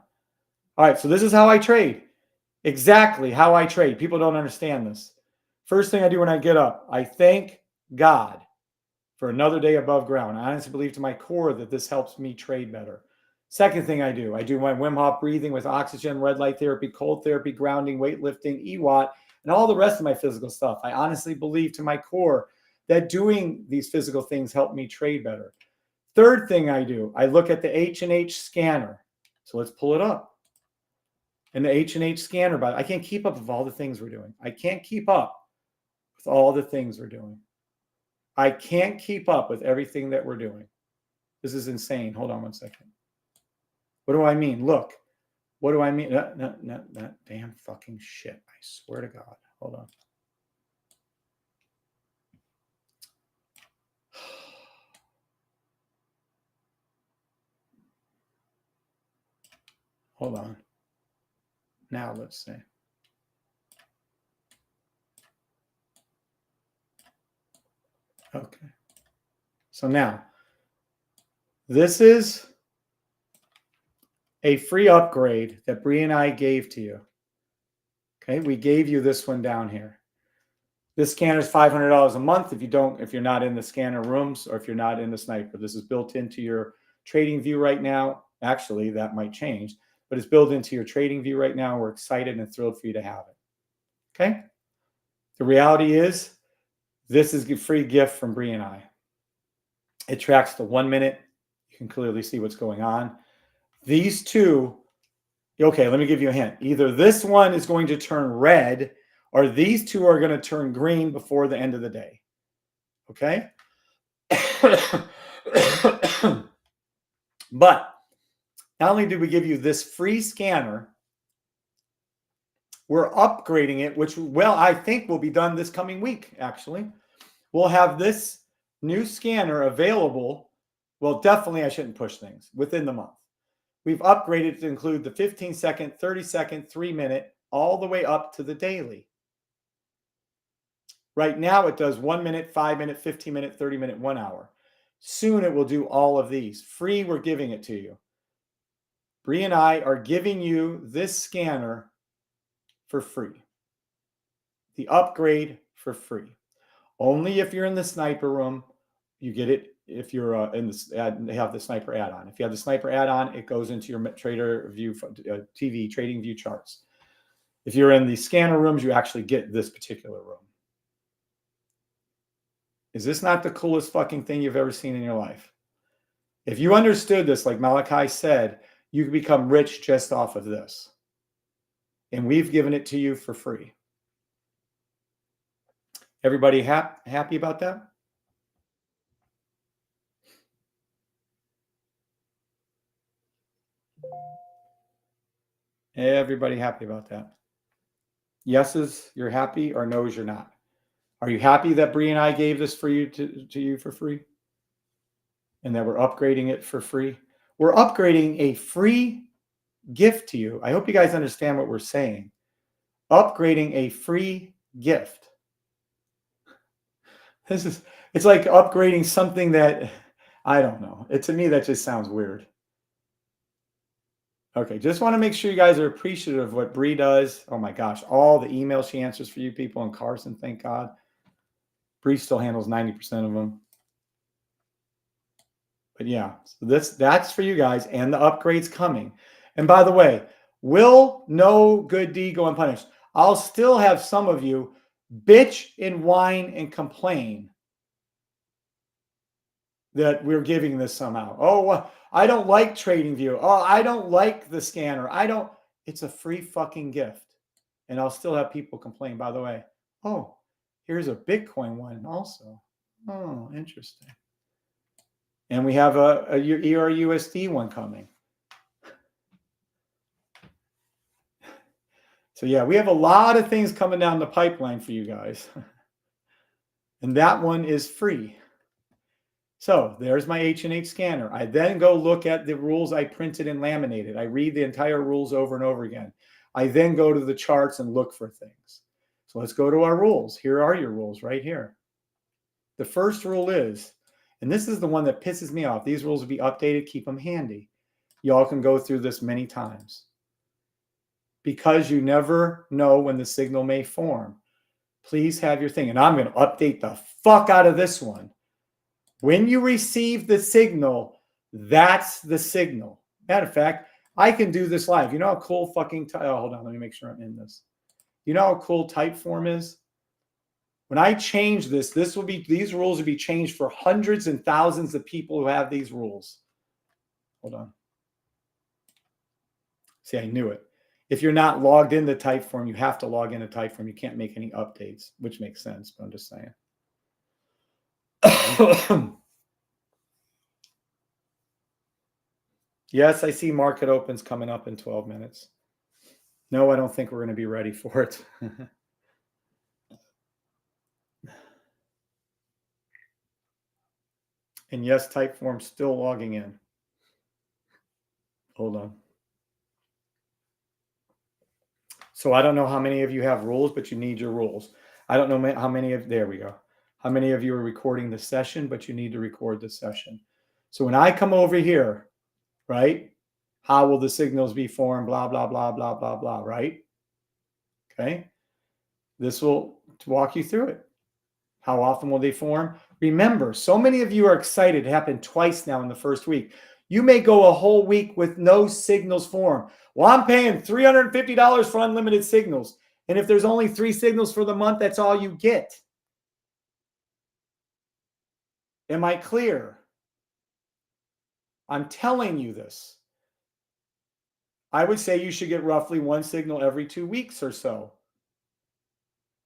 All right, so this is how I trade. Exactly how I trade. People don't understand this. First thing I do when I get up, I thank God for another day above ground. I honestly believe to my core that this helps me trade better. Second thing I do my Wim Hof breathing with oxygen, red light therapy, cold therapy, grounding, weightlifting, EWAT, and all the rest of my physical stuff. I honestly believe to my core that doing these physical things help me trade better. Third thing I do, I look at the H&H scanner. So let's pull it up. And the H&H scanner, I can't keep up with all the things we're doing. I can't keep up with all the things we're doing. I can't keep up with everything that we're doing. This is insane. Hold on one second. What do I mean? Look. What do I mean? That damn fucking shit. I swear to God. Hold on. Hold on. Now let's see. Okay. So now, this is a free upgrade that Bri and I gave to you. Okay, we gave you this one down here. This scanner is $500 a month if you're not in the scanner rooms or if you're not in the sniper. This is built into your trading view right now. Actually, that might change, but it's built into your trading view right now. We're excited and thrilled for you to have it. Okay. The reality is, this is a free gift from Bri and I. It tracks the 1 minute. You can clearly see what's going on. These two, okay, let me give you a hint. Either this one is going to turn red or these two are going to turn green before the end of the day. Okay? But not only did we give you this free scanner, we're upgrading it, which, well, I think will be done this coming week, actually. We'll have this new scanner available. Well, definitely I shouldn't push things within the month. We've upgraded to include the 15-second, 30-second, 3-minute, all the way up to the daily. Right now it does 1 minute, 5 minute, 15 minute, 30 minute, 1 hour. Soon it will do all of these. Free, we're giving it to you. Bri and I are giving you this scanner for free. The upgrade for free. Only if you're in the sniper room, you get it. If you're in this, they have the sniper add-on. If you have the sniper add-on, it goes into your trader view TV trading view charts. If you're in the scanner rooms, you actually get this particular room. Is this not the coolest fucking thing you've ever seen in your life? If you understood this, like Malachi said, you could become rich just off of this. And we've given it to you for free. Everybody happy about that? Everybody happy about that? Yeses, you're happy, or no's, you're not? Are you happy that Bri and I gave this for you to you for free? And that we're upgrading it for free? We're upgrading a free gift to you. I hope you guys understand what we're saying. Upgrading a free gift. It's like upgrading something that, I don't know. To me, that just sounds weird. Okay, just want to make sure you guys are appreciative of what Bri does. Oh my gosh, all the emails she answers for you people, and Carson, thank God. Bri still handles 90% of them. But yeah, so that's for you guys, and the upgrade's coming. And by the way, will no good deed go unpunished? I'll still have some of you bitch and whine and complain that we're giving this somehow. Oh, I don't like TradingView. Oh, I don't like the scanner. It's a free fucking gift. And I'll still have people complain, by the way. Oh, here's a Bitcoin one also. Oh, interesting. And we have a ERUSD one coming. So yeah, we have a lot of things coming down the pipeline for you guys. And that one is free. So there's my H&H scanner. I then go look at the rules I printed and laminated. I read the entire rules over and over again. I then go to the charts and look for things. So let's go to our rules. Here are your rules right here. The first rule is, and this is the one that pisses me off. These rules will be updated. Keep them handy. Y'all can go through this many times. Because you never know when the signal may form. Please have your thing. And I'm going to update the fuck out of this one. When you receive the signal, that's the signal. Matter of fact, I can do this live. You know how cool fucking, hold on, let me make sure I'm in this. You know how cool Typeform is? When I change this, these rules will be changed for hundreds and thousands of people who have these rules. Hold on. See, I knew it. If you're not logged into Typeform, you have to log into Typeform. You can't make any updates, which makes sense, but I'm just saying. Yes, I see market opens coming up in 12 minutes. No, I don't think we're going to be ready for it. And yes, Typeform still logging in. Hold on. So I don't know how many of you have rules, but you need your rules. I don't know how many of, there we go. How many of you are recording the session, but you need to record the session. So when I come over here, right? How will the signals be formed? Blah, blah, blah, blah, blah, blah, right? Okay. This will walk you through it. How often will they form? Remember, so many of you are excited. It happened twice now in the first week. You may go a whole week with no signals form. Well, I'm paying $350 for unlimited signals. And if there's only 3 signals for the month, that's all you get. Am I clear? I'm telling you this. I would say you should get roughly 1 signal every 2 weeks or so.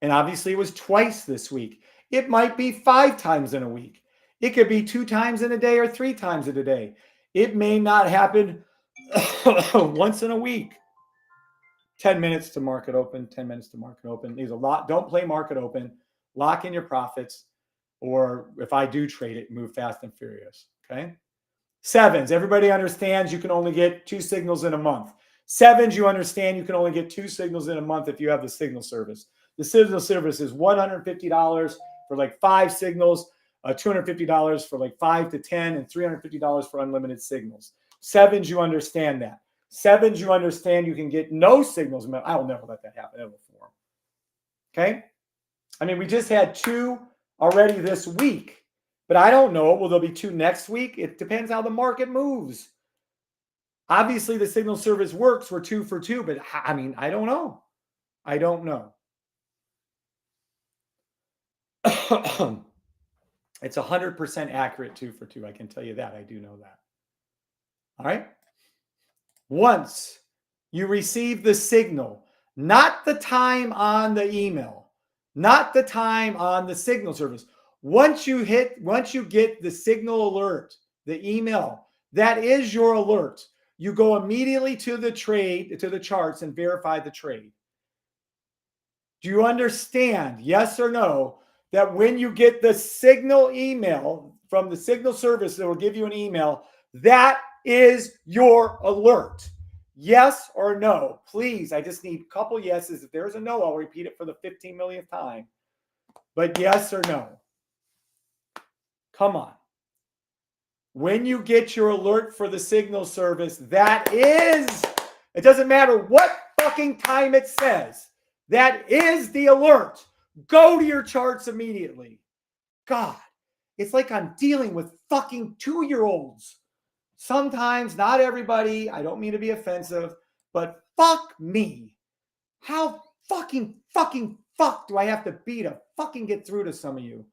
And obviously it was twice this week. It might be 5 times in a week. It could be 2 times in a day or 3 times in a day. It may not happen once in a week. 10 minutes to market open, 10 minutes to market open. There's a lot. Don't play market open. Lock in your profits. Or if I do trade it, move fast and furious. Okay. 7s. Everybody understands you can only get 2 signals in a month. 7s, you understand you can only get 2 signals in a month if you have the signal service. The signal service is $150 for like 5 signals, $250 for like 5 to 10, and $350 for unlimited signals. 7s, you understand that. 7s, you understand you can get no signals. I will never let that happen. It will form. Okay? I mean, we just had 2 already this week, but I don't know. Will there be 2 next week? It depends how the market moves. Obviously, the signal service works. We're 2 for 2, but I mean, I don't know. I don't know. It's 100% accurate 2 for 2. I can tell you that. I do know that. All right. Once you receive the signal, not the time on the email, not the time on the signal service. Once you get the signal alert, the email, that is your alert. You go immediately to the trade, to the charts, and verify the trade. Do you understand, yes or no, that when you get the signal email from the signal service that will give you an email, that is your alert? Yes or no? Please, I just need a couple yeses. If there's a no, I'll repeat it for the 15 millionth time. But yes or no? Come on. When you get your alert for the signal service, that is, it doesn't matter what fucking time it says. That is the alert. Go to your charts immediately. God, it's like I'm dealing with fucking 2-year-olds. Sometimes, not everybody, I don't mean to be offensive, but fuck me. How fuck do I have to be to fucking get through to some of you?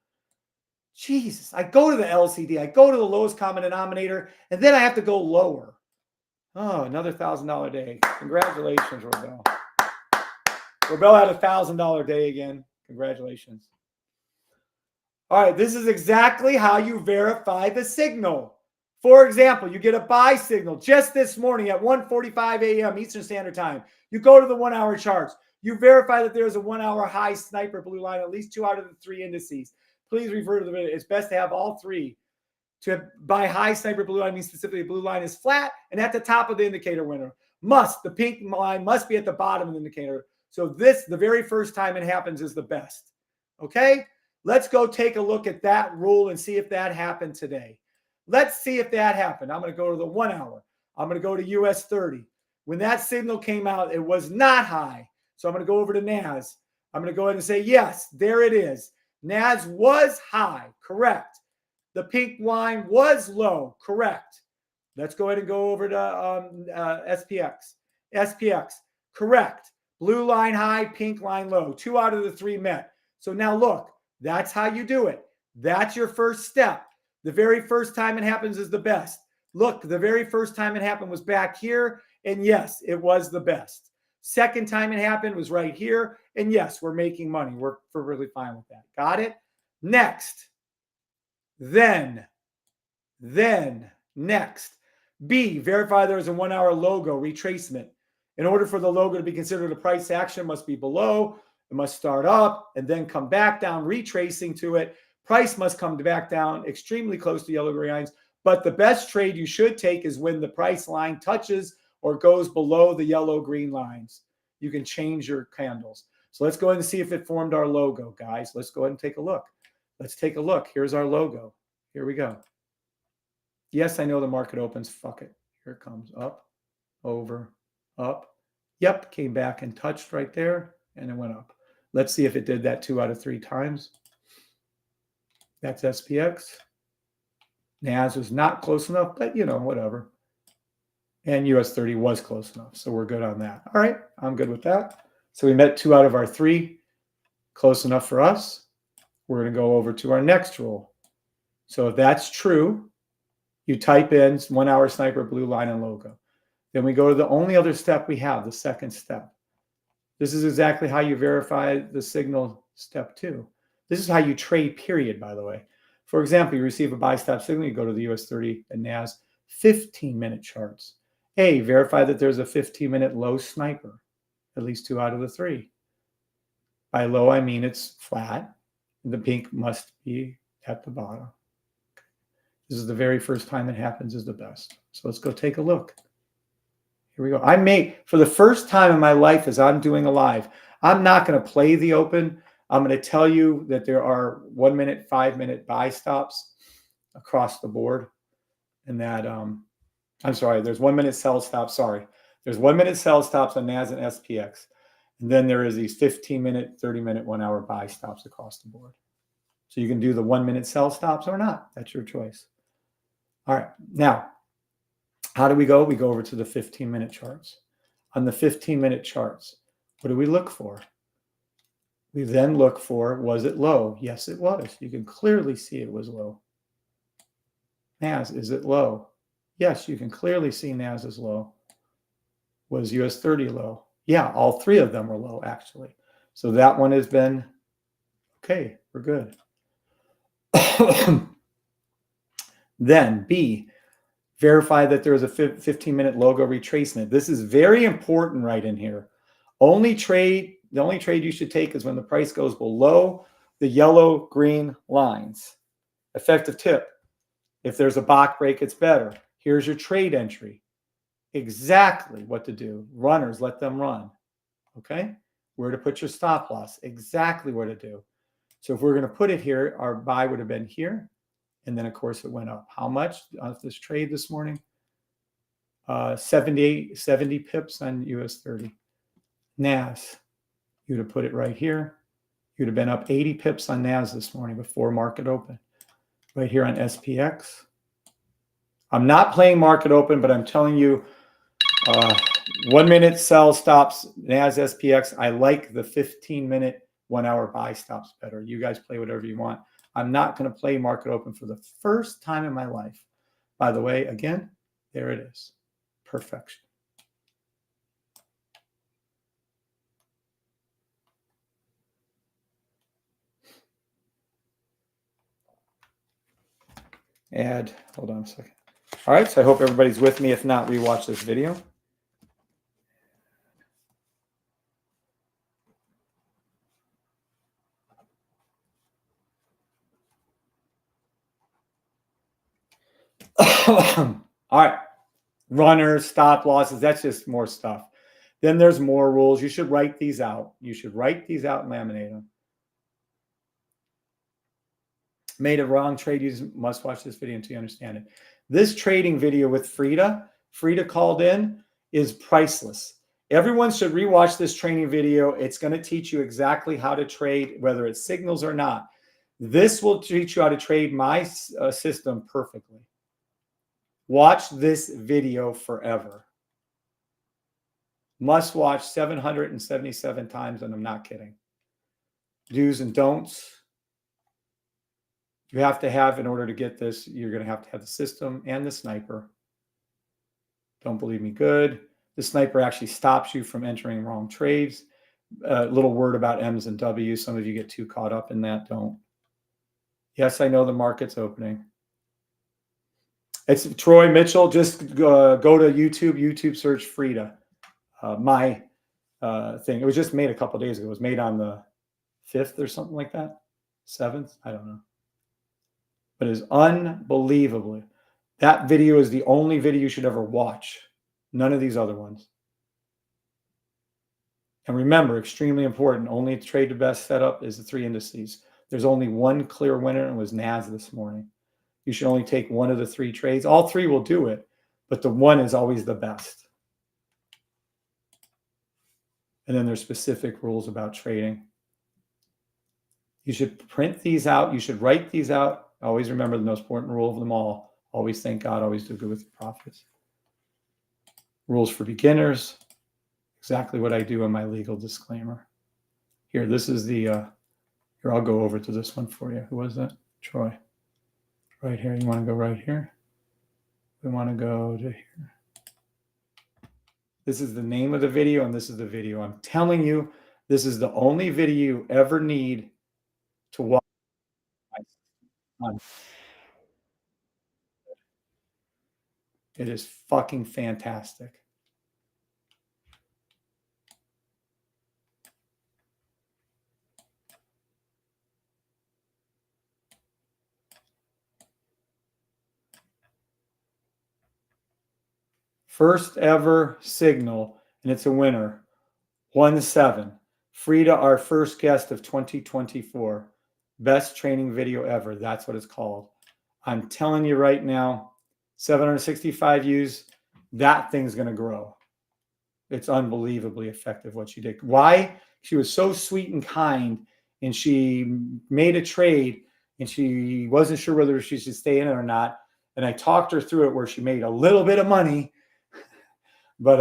Jesus, I go to the LCD, I go to the lowest common denominator, and then I have to go lower. Oh, another $1,000 day. Congratulations, Robel. Robel had a $1,000 day again. Congratulations. All right, this is exactly how you verify the signal. For example, you get a buy signal just this morning at 1:45 a.m. Eastern Standard Time. You go to the 1-hour charts. You verify that there's a 1-hour high sniper blue line, at least 2 out of the 3 indices. Please refer to the video. It's best to have all 3. To buy high sniper blue line means specifically the blue line is flat and at the top of the indicator window. The pink line must be at the bottom of the indicator. So the very first time it happens is the best. Okay? Let's go take a look at that rule and see if that happened today. Let's see if that happened. I'm going to go to the 1 hour. I'm going to go to US 30. When that signal came out, it was not high. So I'm going to go over to NAS. I'm going to go ahead and say, yes, there it is. NAS was high. Correct. The pink line was low. Correct. Let's go ahead and go over to SPX. SPX. Correct. Blue line high, pink line low. 2 out of the 3 met. So now look, that's how you do it. That's your first step. The very first time it happens is the best. Look, the very first time it happened was back here. And yes, it was the best. Second time it happened was right here. And yes, we're making money. We're really fine with that. Got it? Next. Then next, B, verify there is a 1 hour logo retracement. In order for the logo to be considered a price action, it must be below, it must start up and then come back down, retracing to it. Price must come back down extremely close to yellow green lines. But the best trade you should take is when the price line touches or goes below the yellow green lines. You can change your candles. So let's go ahead and see if it formed our logo, guys. Let's go ahead and take a look. Let's take a look. Here's our logo. Here we go. Yes, I know the market opens. Fuck it. Here it comes. Up, over, up. Yep, came back and touched right there, and it went up. Let's see if it did that 2 out of 3 times. That's SPX. NAS was not close enough, but whatever. And US 30 was close enough, so we're good on that. All right, I'm good with that. So we met 2 out of our 3. Close enough for us. We're going to go over to our next rule. So if that's true, you type in 1 hour sniper, blue line, and logo. Then we go to the only other step we have, the second step. This is exactly how you verify the signal, step 2. This is how you trade, period, by the way. For example, you receive a buy stop signal, you go to the US 30 and NAS 15-minute charts. A, verify that there's a 15-minute low sniper, at least 2 out of the 3. By low, I mean it's flat. The pink must be at the bottom. This is the very first time it happens is the best. So let's go take a look. Here we go. For the first time in my life as I'm doing a live, I'm not going to play the open. I'm going to tell you that there are 1 minute, 5 minute buy stops across the board. And that, I'm sorry, there's 1 minute sell stops. Sorry. There's 1 minute sell stops on NAS and SPX. And then there is these 15-minute, 30-minute, 1 hour buy stops across the board. So you can do the 1 minute sell stops or not. That's your choice. All right. Now, how do we go? We go over to the 15-minute charts. On the 15-minute charts, what do we look for? We then look for, was it low? Yes, it was. You can clearly see it was low. NAS, is it low? Yes, you can clearly see NAS is low. Was US 30 low? Yeah, all 3 of them were low, actually. So that one has been, okay, we're good. Then B, verify that there is a 15-minute logo retracement. This is very important right in here. The only trade you should take is when the price goes below the yellow green lines. Effective tip. If there's a Bach break, it's better. Here's your trade entry. Exactly what to do. Runners, let them run. Okay? Where to put your stop loss. Exactly where to do. So if we're going to put it here, our buy would have been here. And then, of course, it went up. How much on this trade this morning? 70 pips on US 30. NAS, you'd have put it right here. You'd have been up 80 pips on NAS this morning before market open. Right here on SPX. I'm not playing market open, but I'm telling you, 1 minute sell stops, NAS, SPX. I like the 15-minute, 1 hour buy stops better. You guys play whatever you want. I'm not going to play market open for the first time in my life. By the way, again, there it is. Perfection. Add, hold on a second. All right, so I hope everybody's with me. If not, rewatch this video. All right. Runners, stop losses, that's just more stuff. Then there's more rules. You should write these out. You should write these out and laminate them. Made a wrong trade, you must watch this video until you understand it. This trading video with Frida called in, is priceless. Everyone should rewatch this training video. It's going to teach you exactly how to trade, whether it's signals or not. This will teach you how to trade my system perfectly. Watch this video forever. Must watch 777 times, and I'm not kidding. Do's and don'ts. You have to have, in order to get this, you're going to have the system and the sniper. Don't believe me? Good. The sniper actually stops you from entering wrong trades. A little word about M's and W's. Some of you get too caught up in that. Don't. Yes, I know the market's opening. It's Troy Mitchell. Just go to YouTube. YouTube search Frida. My thing. It was just made a couple days ago. It was made on the 5th or something like that. 7th. I don't know. But it's unbelievably. That video is the only video you should ever watch. None of these other ones. And remember, extremely important, only trade the best setup is the 3 indices. There's only one clear winner, and it was NAS this morning. You should only take one of the 3 trades. All 3 will do it, but the one is always the best. And then there's specific rules about trading. You should print these out. You should write these out. Always remember the most important rule of them all. Always thank God. Always do good with your profits. Rules for beginners. Exactly what I do in my legal disclaimer. Here, this is the, here, I'll go over to this one for you. Who was that? Troy. Right here. You want to go right here? We want to go to here. This is the name of the video, and this is the video. I'm telling you, this is the only video you ever need to watch. It is fucking fantastic. First ever signal, and it's a winner. 1-7. Frida, our first guest of 2024. Best training video ever. That's what it's called. I'm telling you right now, 765 views, that thing's going to grow. It's unbelievably effective what she did. Why? She was so sweet and kind, and she made a trade, and she wasn't sure whether she should stay in it or not. And I talked her through it where she made a little bit of money, but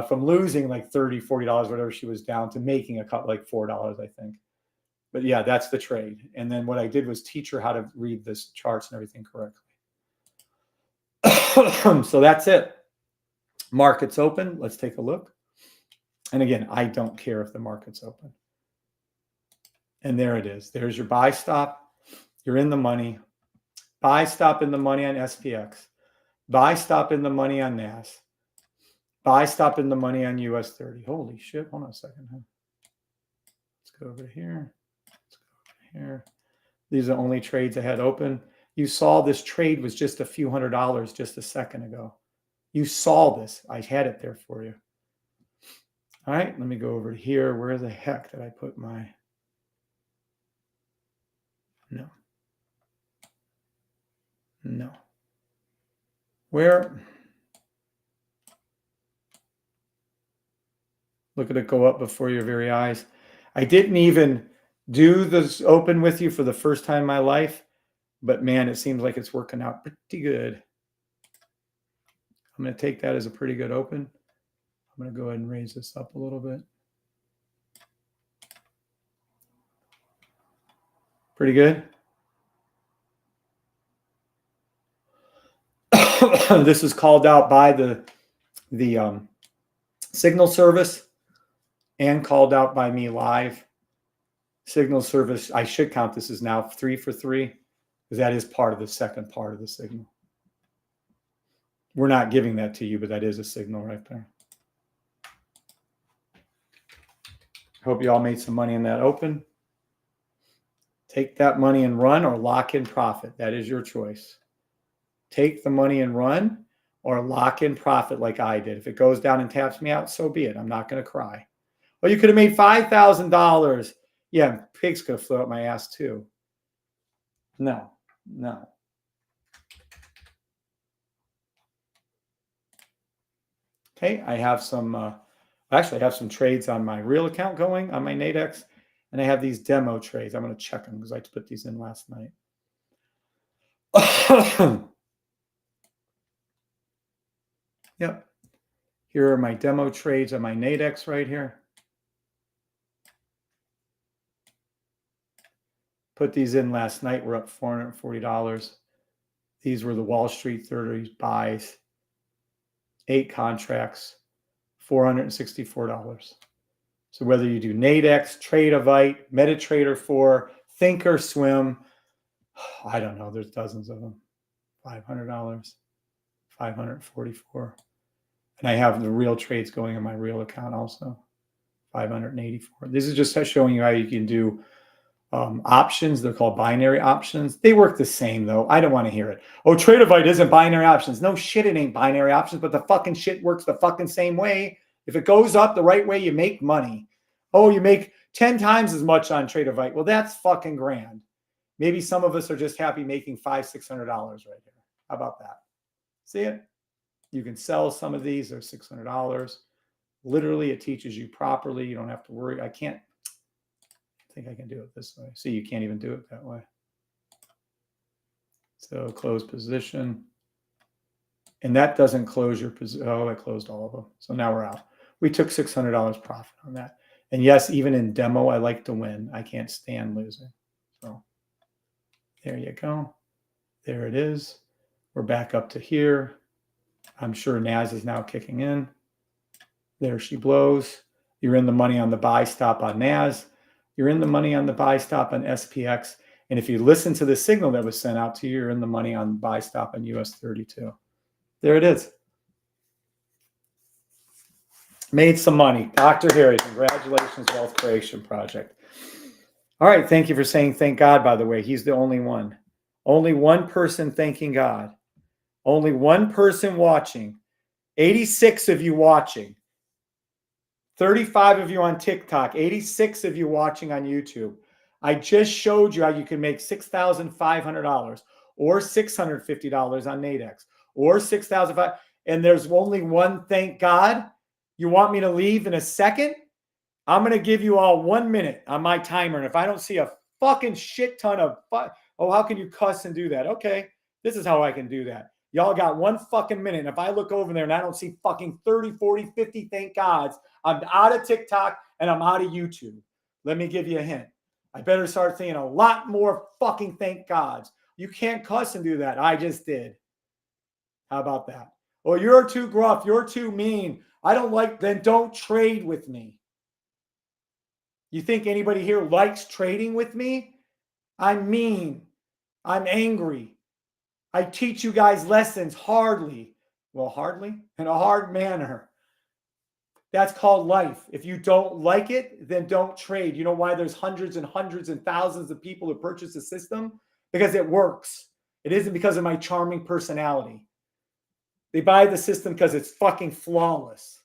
from losing like $30, $40, whatever she was down, to making a cut like $4, I think. But yeah, that's the trade. And then what I did was teach her how to read this charts and everything correctly. So that's it. Market's open. Let's take a look. And again, I don't care if the market's open. And there it is. There's your buy stop. You're in the money. Buy stop in the money on SPX. Buy stop in the money on NAS. Buy stop in the money on US 30. Holy shit. Hold on a second. Let's go over here. Let's go over here. These are the only trades I had open. You saw this trade was just a few $100s just a second ago. You saw this. I had it there for you. All right, let me go over here. Where the heck did I put my... No. Where? Look at it go up before your very eyes. I didn't even do this open with you for the first time in my life, but man, it seems like it's working out pretty good. I'm going to take that as a pretty good open. I'm going to go ahead and raise this up a little bit. Pretty good. This is called out by the signal service and called out by me live. Signal service, I should count this as now 3 for 3, because that is part of the second part of the signal. We're not giving that to you, but that is a signal right there. Hope you all made some money in that open. Take that money and run, or lock in profit. That is your choice. Take the money and run, or lock in profit like I did. If it goes down and taps me out, so be it. I'm not going to cry. Well, you could have made $5,000. Yeah, pigs could have flew up my ass too. No. Okay, I have some, actually I have some trades on my real account going on my Nadex, and I have these demo trades. I'm going to check them because I put these in last night. Yep. Here are my demo trades on my Nadex right here. Put these in last night. We're up $440. These were the Wall Street 30 buys. 8 contracts, $464. So whether you do Nadex, Tradeovite, MetaTrader 4, Think or Swim, I don't know. There's dozens of them. $500, 544. And I have the real trades going in my real account also. 584. This is just showing you how you can do options. They're called binary options. They work the same though. I don't want to hear it. Oh, Tradeovite isn't binary options. No shit, it ain't binary options, but the fucking shit works the fucking same way. If it goes up the right way, you make money. Oh, you make 10 times as much on Tradeovite. Well, that's fucking grand. Maybe some of us are just happy making $500-600 right here. How about that? See it? You can sell some of these. They're $600. Literally, it teaches you properly. You don't have to worry. I think I can do it this way. See, you can't even do it that way. So close position. And that doesn't close your position. Oh, I closed all of them. So now we're out. We took $600 profit on that. And yes, even in demo, I like to win. I can't stand losing. So there you go. There it is. We're back up to here. I'm sure Naz is now kicking in. There she blows. You're in the money on the buy stop on Naz. You're in the money on the buy stop on SPX. And if you listen to the signal that was sent out to you, you're in the money on buy stop on US 32. There it is. Made some money. Dr. Harry, congratulations, Wealth Creation Project. All right. Thank you for saying thank God, by the way. He's the only one. Only one person thanking God. Only one person watching. 86 of you watching. 35 of you on TikTok, 86 of you watching on YouTube. I just showed you how you can make $6,500 or $650 on Nadex or $6,500. And there's only one thank God. You want me to leave in a second? I'm going to give you all 1 minute on my timer. And if I don't see a fucking shit ton of, oh, how can you cuss and do that? Okay, this is how I can do that. Y'all got 1 fucking minute. And if I look over there and I don't see fucking 30, 40, 50 thank gods, I'm out of TikTok and I'm out of YouTube. Let me give you a hint. I better start saying a lot more fucking thank gods. You can't cuss and do that. I just did. How about that? Oh, you're too gruff. You're too mean. I don't like, then don't trade with me. You think anybody here likes trading with me? I'm mean. I'm angry. I teach you guys lessons hardly. Well, hardly in a hard manner. That's called life. If you don't like it, then don't trade. You know why there's hundreds and hundreds and thousands of people who purchase the system? Because it works. It isn't because of my charming personality. They buy the system because it's fucking flawless.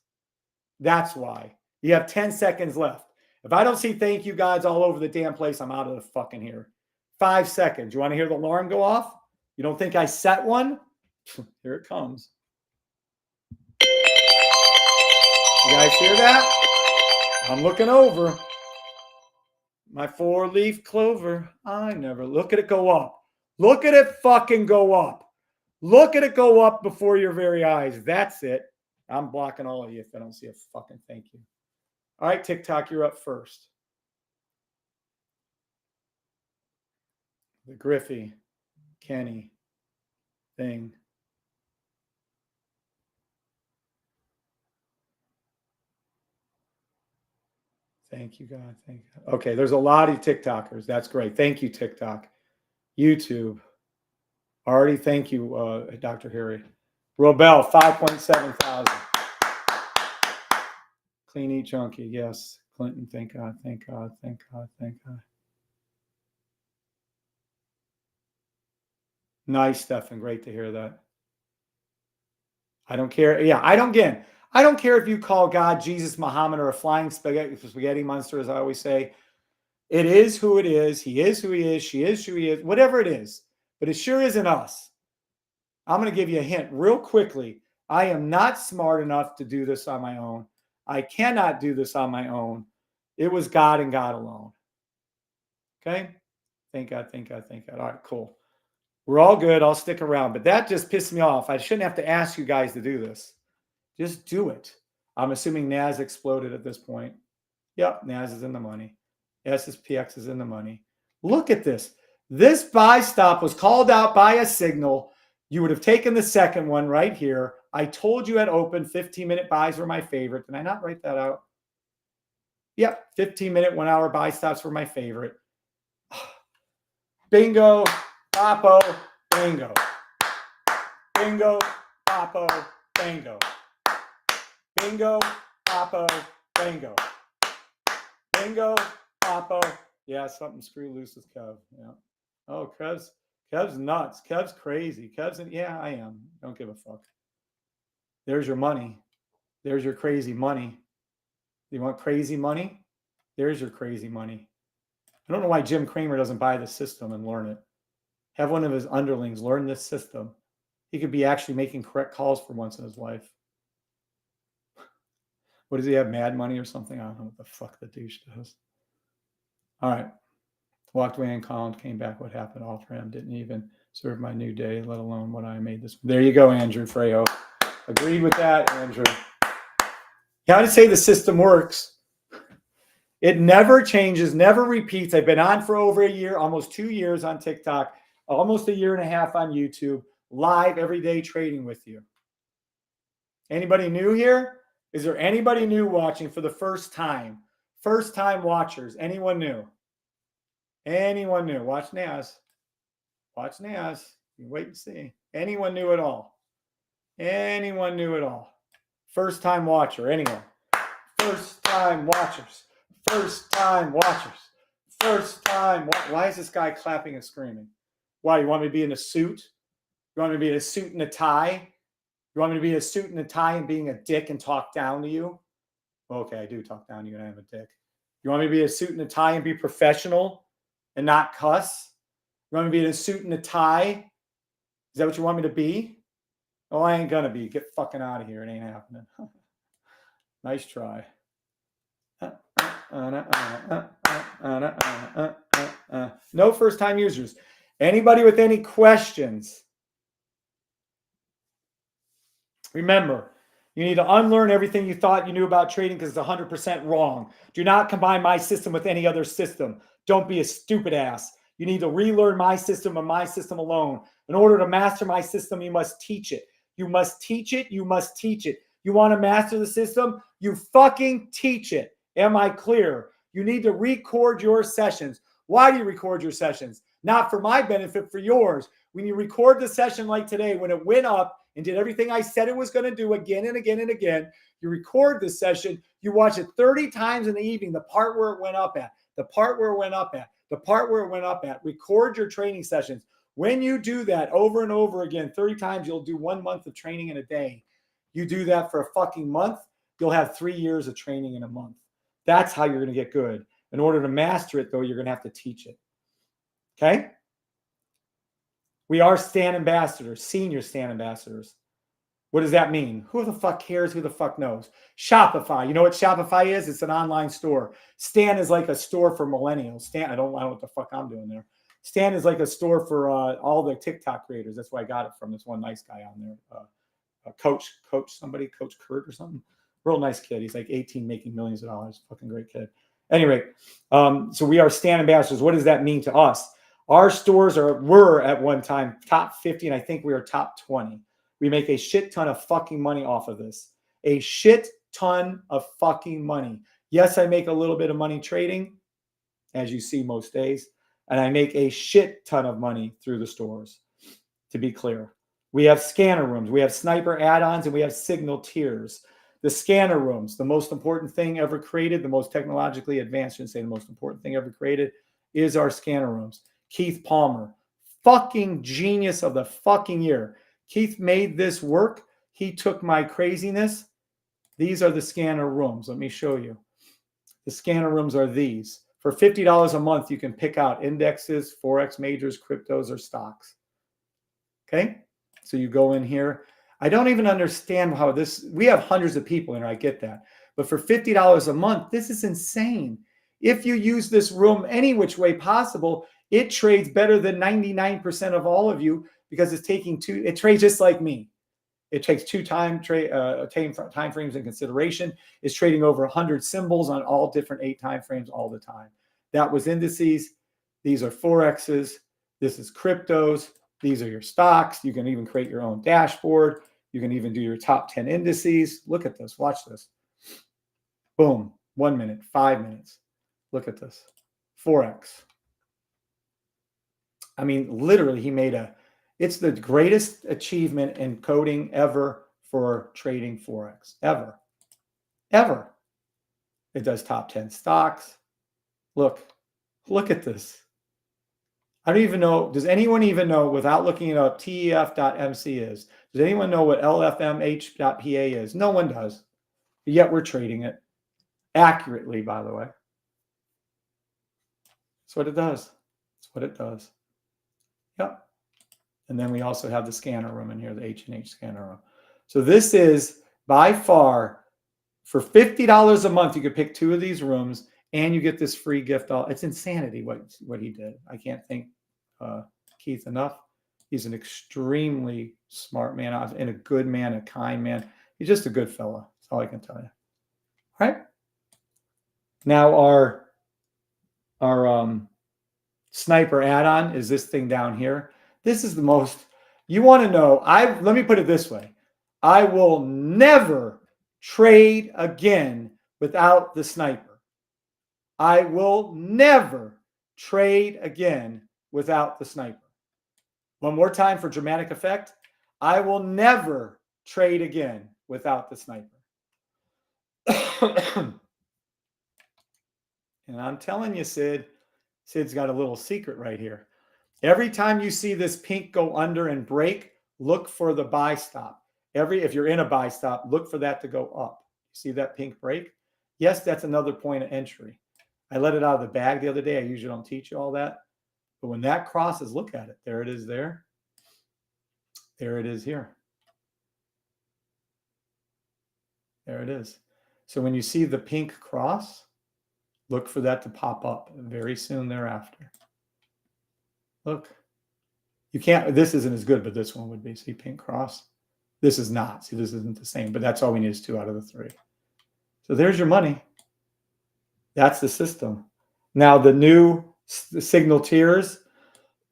That's why. You have 10 seconds left. If I don't see thank you gods all over the damn place, I'm out of the fucking here. 5 seconds. You want to hear the alarm go off? You don't think I set one? Here it comes. You guys hear that? I'm looking over. My 4-leaf clover. I never look at it go up. Look at it fucking go up. Look at it go up before your very eyes. That's it. I'm blocking all of you if I don't see a fucking thank you. All right, TikTok, you're up first. The Griffey, Kenny, thing. Thank you, God. Thank you. Okay, there's a lot of TikTokers. That's great. Thank you, TikTok. YouTube. Already, thank you, Dr. Harry. Robel, 5.7 thousand. Clean Eat Junkie, yes. Clinton, thank God, thank God, thank God, thank God. Nice, Stefan. Great to hear that. I don't care. Yeah, I don't care if you call God, Jesus, Muhammad, or a flying spaghetti monster, as I always say. It is who it is. He is who he is. She is who he is. Whatever it is. But it sure isn't us. I'm going to give you a hint real quickly. I am not smart enough to do this on my own. I cannot do this on my own. It was God and God alone. Okay? Thank God, thank God, thank God. All right, cool. We're all good. I'll stick around. But that just pissed me off. I shouldn't have to ask you guys to do this. Just do it. I'm assuming NAS exploded at this point. Yep, NAS is in the money. SSPX is in the money. Look at this. This buy stop was called out by a signal. You would have taken the second one right here. I told you at open 15-minute buys were my favorite. Did I not write that out? Yep, 15-minute, 1 hour buy stops were my favorite. Bingo. Papo, bingo. Bingo, papo, bingo. Bingo, papo, bingo. Bingo, papo. Yeah, something screw loose with Kev. Yeah. Oh, Kev's nuts. Kev's crazy. Yeah, I am. Don't give a fuck. There's your money. There's your crazy money. You want crazy money? There's your crazy money. I don't know why Jim Cramer doesn't buy the system and learn it. Have one of his underlings learn this system. He could be actually making correct calls for once in his life. What does he have? Mad money or something? I don't know what the fuck the douche does. All right. Walked away and called, came back. What happened? All for him. Didn't even serve my new day, let alone what I made this. There you go, Andrew Freyo. Agreed with that, Andrew. How to say the system works. It never changes, never repeats. I've been on for over a year, almost 2 years on TikTok, almost a year and a half on YouTube, live every day trading with you. Anybody new here? Is there anybody new watching for the first time? First time watchers. Anyone new? Anyone new? Watch Naz. Watch Naz. You wait and see. Anyone new at all? Anyone new at all? First time watcher. Anyone? First time watchers. First time watchers. First time. Why is this guy clapping and screaming? Why? You want me to be in a suit? You want me to be in a suit and a tie? You want me to be in a suit and a tie and being a dick and talk down to you? Okay, I do talk down to you and I am a dick. You want me to be in a suit and a tie and be professional and not cuss? You want me to be in a suit and a tie? Is that what you want me to be? Oh, I ain't gonna be. Get fucking out of here. It ain't happening. Nice try. No first-time users. Anybody with any questions? Remember, you need to unlearn everything you thought you knew about trading because it's 100% wrong. Do not combine my system with any other system. Don't be a stupid ass. You need to relearn my system and my system alone. In order to master my system, you must teach it. You must teach it. You must teach it. You want to master the system? You fucking teach it. Am I clear? You need to record your sessions. Why do you record your sessions? Not for my benefit, for yours. When you record the session like today, when it went up and did everything I said it was going to do again and again and again, you record the session, you watch it 30 times in the evening, the part where it went up at, the part where it went up at, the part where it went up at. Record your training sessions. When you do that over and over again, 30 times, you'll do 1 month of training in a day. You do that for a fucking month, you'll have 3 years of training in a month. That's how you're going to get good. In order to master it, though, you're going to have to teach it. Okay? We are Stan ambassadors, senior Stan ambassadors. What does that mean? Who the fuck cares? Who the fuck knows? Shopify. You know what Shopify is? It's an online store. Stan is like a store for millennials. Stan, I don't know what the fuck I'm doing there. Stan is like a store for all the TikTok creators. That's where I got it from. This one nice guy on there. Coach Kurt or something. Real nice kid. He's like 18, making millions of dollars. Fucking great kid. Anyway, so we are Stan ambassadors. What does that mean to us? Our stores were at one time top 50, and I think we are top 20. We make a shit ton of fucking money off of this. A shit ton of fucking money. Yes, I make a little bit of money trading, as you see most days, and I make a shit ton of money through the stores, to be clear. We have scanner rooms, we have sniper add-ons, and we have signal tiers. The scanner rooms, the most important thing ever created, the most technologically advanced, I shouldn't say the most important thing ever created, is our scanner rooms. Keith Palmer, fucking genius of the fucking year. Keith made this work. He took my craziness. These are the scanner rooms. Let me show you. The scanner rooms are these. For $50 a month, you can pick out indexes, Forex majors, cryptos, or stocks. Okay? So you go in here. I don't even understand how this, we have hundreds of people in here, I get that. But for $50 a month, this is insane. If you use this room any which way possible, it trades better than 99% of all of you because it's taking it trades just like me. It takes two time frames in consideration. It's trading over 100 symbols on all different 8 time frames all the time. That was indices. These are Forexes. This is cryptos. These are your stocks. You can even create your own dashboard. You can even do your top 10 indices. Look at this. Watch this. Boom. 1 minute, 5 minutes. Look at this. Forex. I mean, literally, he made it's the greatest achievement in coding ever for trading Forex, ever. It does top 10 stocks. Look at this. I don't even know. Does anyone even know, without looking it up, TEF.MC is? Does anyone know what LFMH.PA is? No one does. Yet we're trading it accurately, by the way. That's what it does. That's what it does. Yep. And then we also have the scanner room in here, the H&H scanner room. So this is by far, for $50 a month, you could pick 2 of these rooms and you get this free gift. It's insanity what he did. I can't thank Keith enough. He's an extremely smart man and a good man, a kind man. He's just a good fella. That's all I can tell you. All right. Now our sniper add-on is this thing down here. This is the most, you want to know, let me put it this way. I will never trade again without the sniper. I will never trade again without the sniper. One more time for dramatic effect. I will never trade again without the sniper. And I'm telling you, Sid's got a little secret right here. Every time you see this pink go under and break, look for the buy stop. If you're in a buy stop, look for that to go up. See that pink break? Yes, that's another point of entry. I let it out of the bag the other day. I usually don't teach you all that. But when that crosses, look at it. There it is there. There it is here. There it is. So when you see the pink cross, look for that to pop up very soon thereafter. Look. You can't, this isn't as good, but this one would be. See, pink cross. This is not. See, this isn't the same, but that's all we need is 2 out of the 3. So there's your money. That's the system. Now the new signal tiers.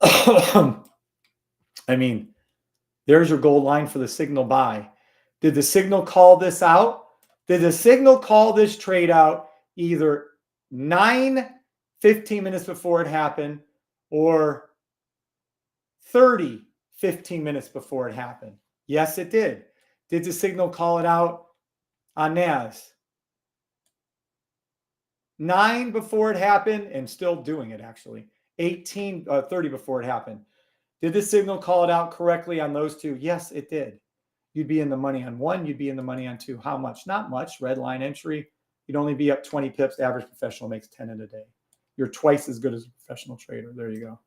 I mean, there's your gold line for the signal buy. Did the signal call this out? Did the signal call this trade out either 15 minutes before it happened or 15 minutes before it happened? Yes, it did. Did the signal call it out on NAS? 9 before it happened and still doing it, actually. 30 before it happened. Did the signal call it out correctly on those 2? Yes, it did. You'd be in the money on 1. You'd be in the money on 2. How much? Not much. Red line entry. You'd only be up 20 pips. The average professional makes 10 in a day. You're twice as good as a professional trader. There you go.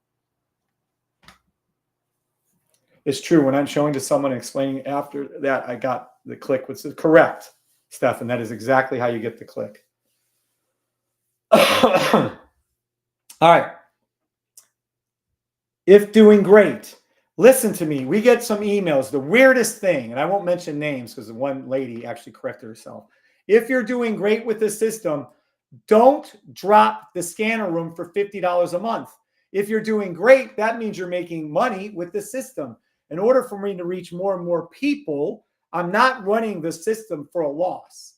It's true. When I'm showing to someone and explaining after that, I got the click, which is correct, Stefan. That is exactly how you get the click. All right. If doing great, listen to me. We get some emails. The weirdest thing, and I won't mention names because the one lady actually corrected herself. If you're doing great with the system, don't drop the scanner room for $50 a month. If you're doing great, that means you're making money with the system. In order for me to reach more and more people, I'm not running the system for a loss.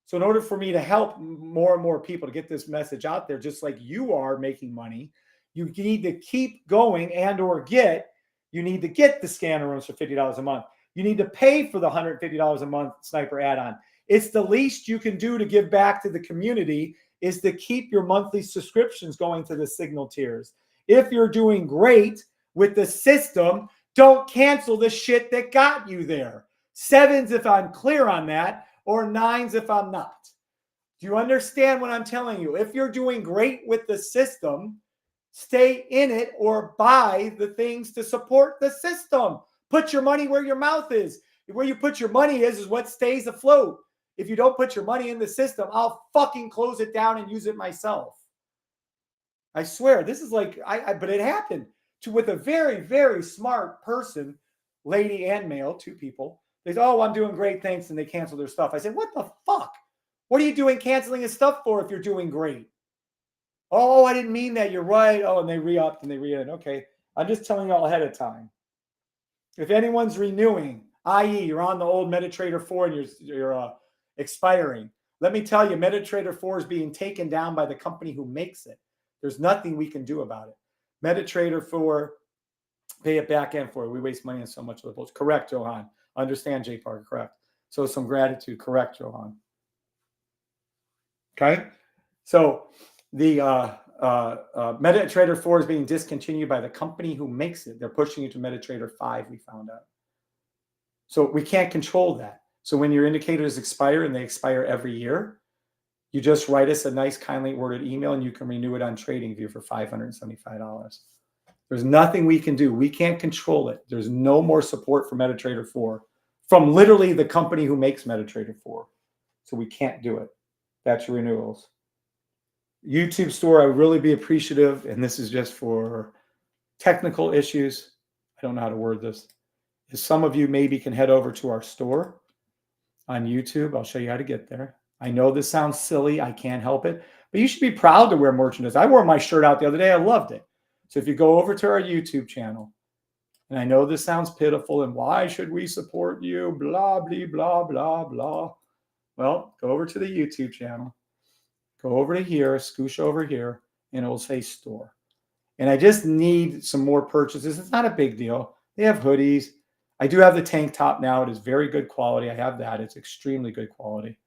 So in order for me to help more and more people to get this message out there, just like you are making money, you need to keep going you need to get the scanner rooms for $50 a month. You need to pay for the $150 a month sniper add-on. It's the least you can do to give back to the community is to keep your monthly subscriptions going to the signal tiers. If you're doing great with the system, don't cancel the shit that got you there. 7s if I'm clear on that, or 9s if I'm not. Do you understand what I'm telling you? If you're doing great with the system, stay in it or buy the things to support the system. Put your money where your mouth is. Where you put your money is what stays afloat. If you don't put your money in the system, I'll fucking close it down and use it myself. I swear, this is like, but it happened with a very, very smart person, lady and male, 2 people. They say, oh, I'm doing great, thanks, and they cancel their stuff. I said, what the fuck? What are you doing canceling his stuff for if you're doing great? Oh, I didn't mean that. You're right. Oh, and they re-upped and they re-in. Okay, I'm just telling you all ahead of time. If anyone's renewing, i.e., you're on the old MetaTrader 4 and you're expiring, let me tell you, MetaTrader 4 is being taken down by the company who makes it. There's nothing we can do about it. MetaTrader 4, pay it back end for it. We waste money on so much of the bullshit. Correct, Johan. Understand, J Parker, correct. So some gratitude. Correct, Johan. Okay. So the MetaTrader 4 is being discontinued by the company who makes it. They're pushing it to MetaTrader 5, we found out. So we can't control that. So when your indicators expire, and they expire every year, you just write us a nice, kindly worded email, and you can renew it on TradingView for $575. There's nothing we can do. We can't control it. There's no more support for MetaTrader 4 from literally the company who makes MetaTrader 4. So we can't do it. That's your renewals. YouTube store, I would really be appreciative, and this is just for technical issues. I don't know how to word this. Is some of you maybe can head over to our store on YouTube. I'll show you how to get there. I know this sounds silly. I can't help it. But you should be proud to wear merchandise. I wore my shirt out the other day. I loved it. So if you go over to our YouTube channel, and I know this sounds pitiful, and why should we support you? Blah, blah, blah, blah, blah. Well, go over to the YouTube channel. Go over to here, scoosh over here, and it will say store. And I just need some more purchases. It's not a big deal. They have hoodies. I do have the tank top now. It is very good quality. I have that. It's extremely good quality.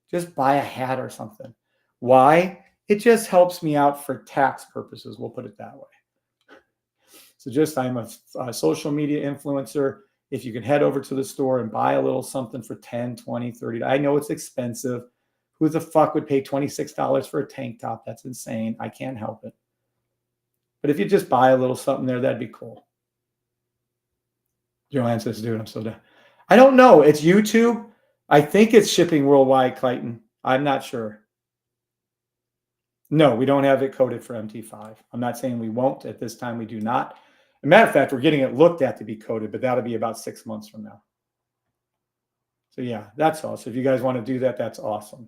Just buy a hat or something. Why? It just helps me out for tax purposes. We'll put it that way. So just, I'm a social media influencer. If you can head over to the store and buy a little something for 10, 20, 30. I know it's expensive. Who the fuck would pay $26 for a tank top? That's insane. I can't help it. But if you just buy a little something there, that'd be cool. Joanne says, dude, I'm so done. I don't know. It's YouTube. I think it's shipping worldwide, Clayton. I'm not sure. No, we don't have it coded for MT5. I'm not saying we won't. At this time, we do not. As a matter of fact, we're getting it looked at to be coded, but that'll be about 6 months from now. So yeah, that's all. So if you guys want to do that, that's awesome.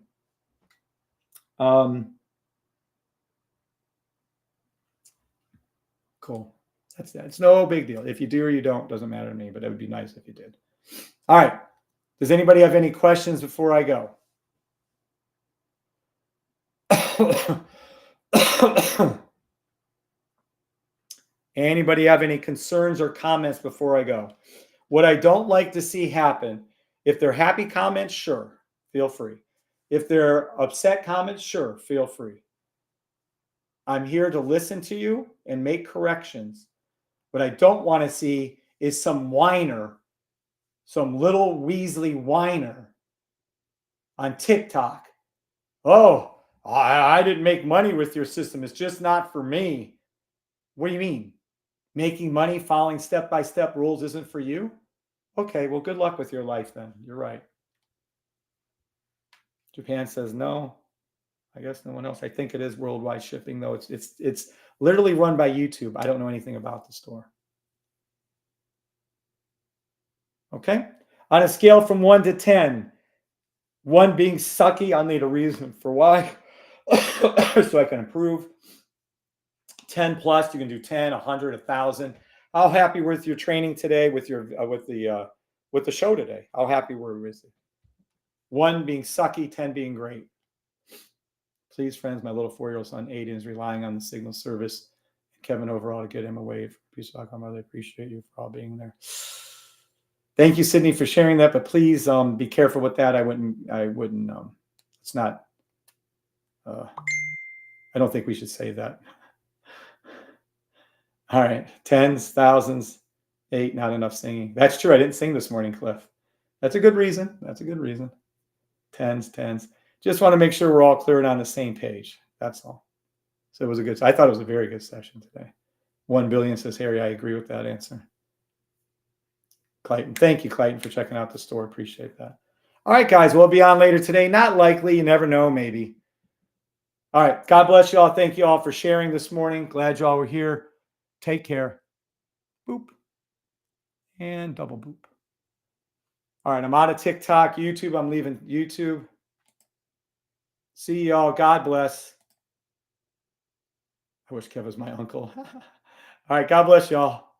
Cool. That's that. It's no big deal. If you do or you don't, doesn't matter to me, but it would be nice if you did. All right. Does anybody have any questions before I go? Anybody have any concerns or comments before I go? What I don't like to see happen, if they're happy comments, sure, feel free. If they're upset comments, sure, feel free. I'm here to listen to you and make corrections. What I don't want to see is some whiner, some little Weasley whiner on TikTok. Oh, I didn't make money with your system. It's just not for me. What do you mean? Making money, following step-by-step rules isn't for you? Okay, well, good luck with your life then. You're right. Japan says no. I guess no one else. I think it is worldwide shipping, though. It's literally run by YouTube. I don't know anything about the store. Okay? On a scale from 1 to 10, 1 being sucky, I'll need a reason for why so I can improve. 10 plus, you can do 10, 100, 1,000. How happy with your training today, with your with the show today? How happy were we with it? 1 being sucky, 10 being great. Please, friends, my little 4-year-old son Aiden is relying on the signal service. Kevin overall to get him away. Peace.com. I really appreciate you for all being there. Thank you, Sydney, for sharing that. But please be careful with that. I wouldn't. It's not. I don't think we should say that. All right, 10s, 1000s, 8. Not enough singing. That's true. I didn't sing this morning, Cliff. That's a good reason. That's a good reason. 10s. Just want to make sure we're all clear and on the same page. That's all. So it was a good. I thought it was a very good session today. 1 billion says Harry. I agree with that answer. Clayton, thank you, Clayton, for checking out the store. Appreciate that. All right, guys, we'll be on later today. Not likely. You never know. Maybe. All right. God bless you all. Thank you all for sharing this morning. Glad you all were here. Take care. Boop. And double boop. All right. I'm out of TikTok, YouTube. I'm leaving YouTube. See y'all. God bless. I wish Kev was my uncle. All right. God bless y'all.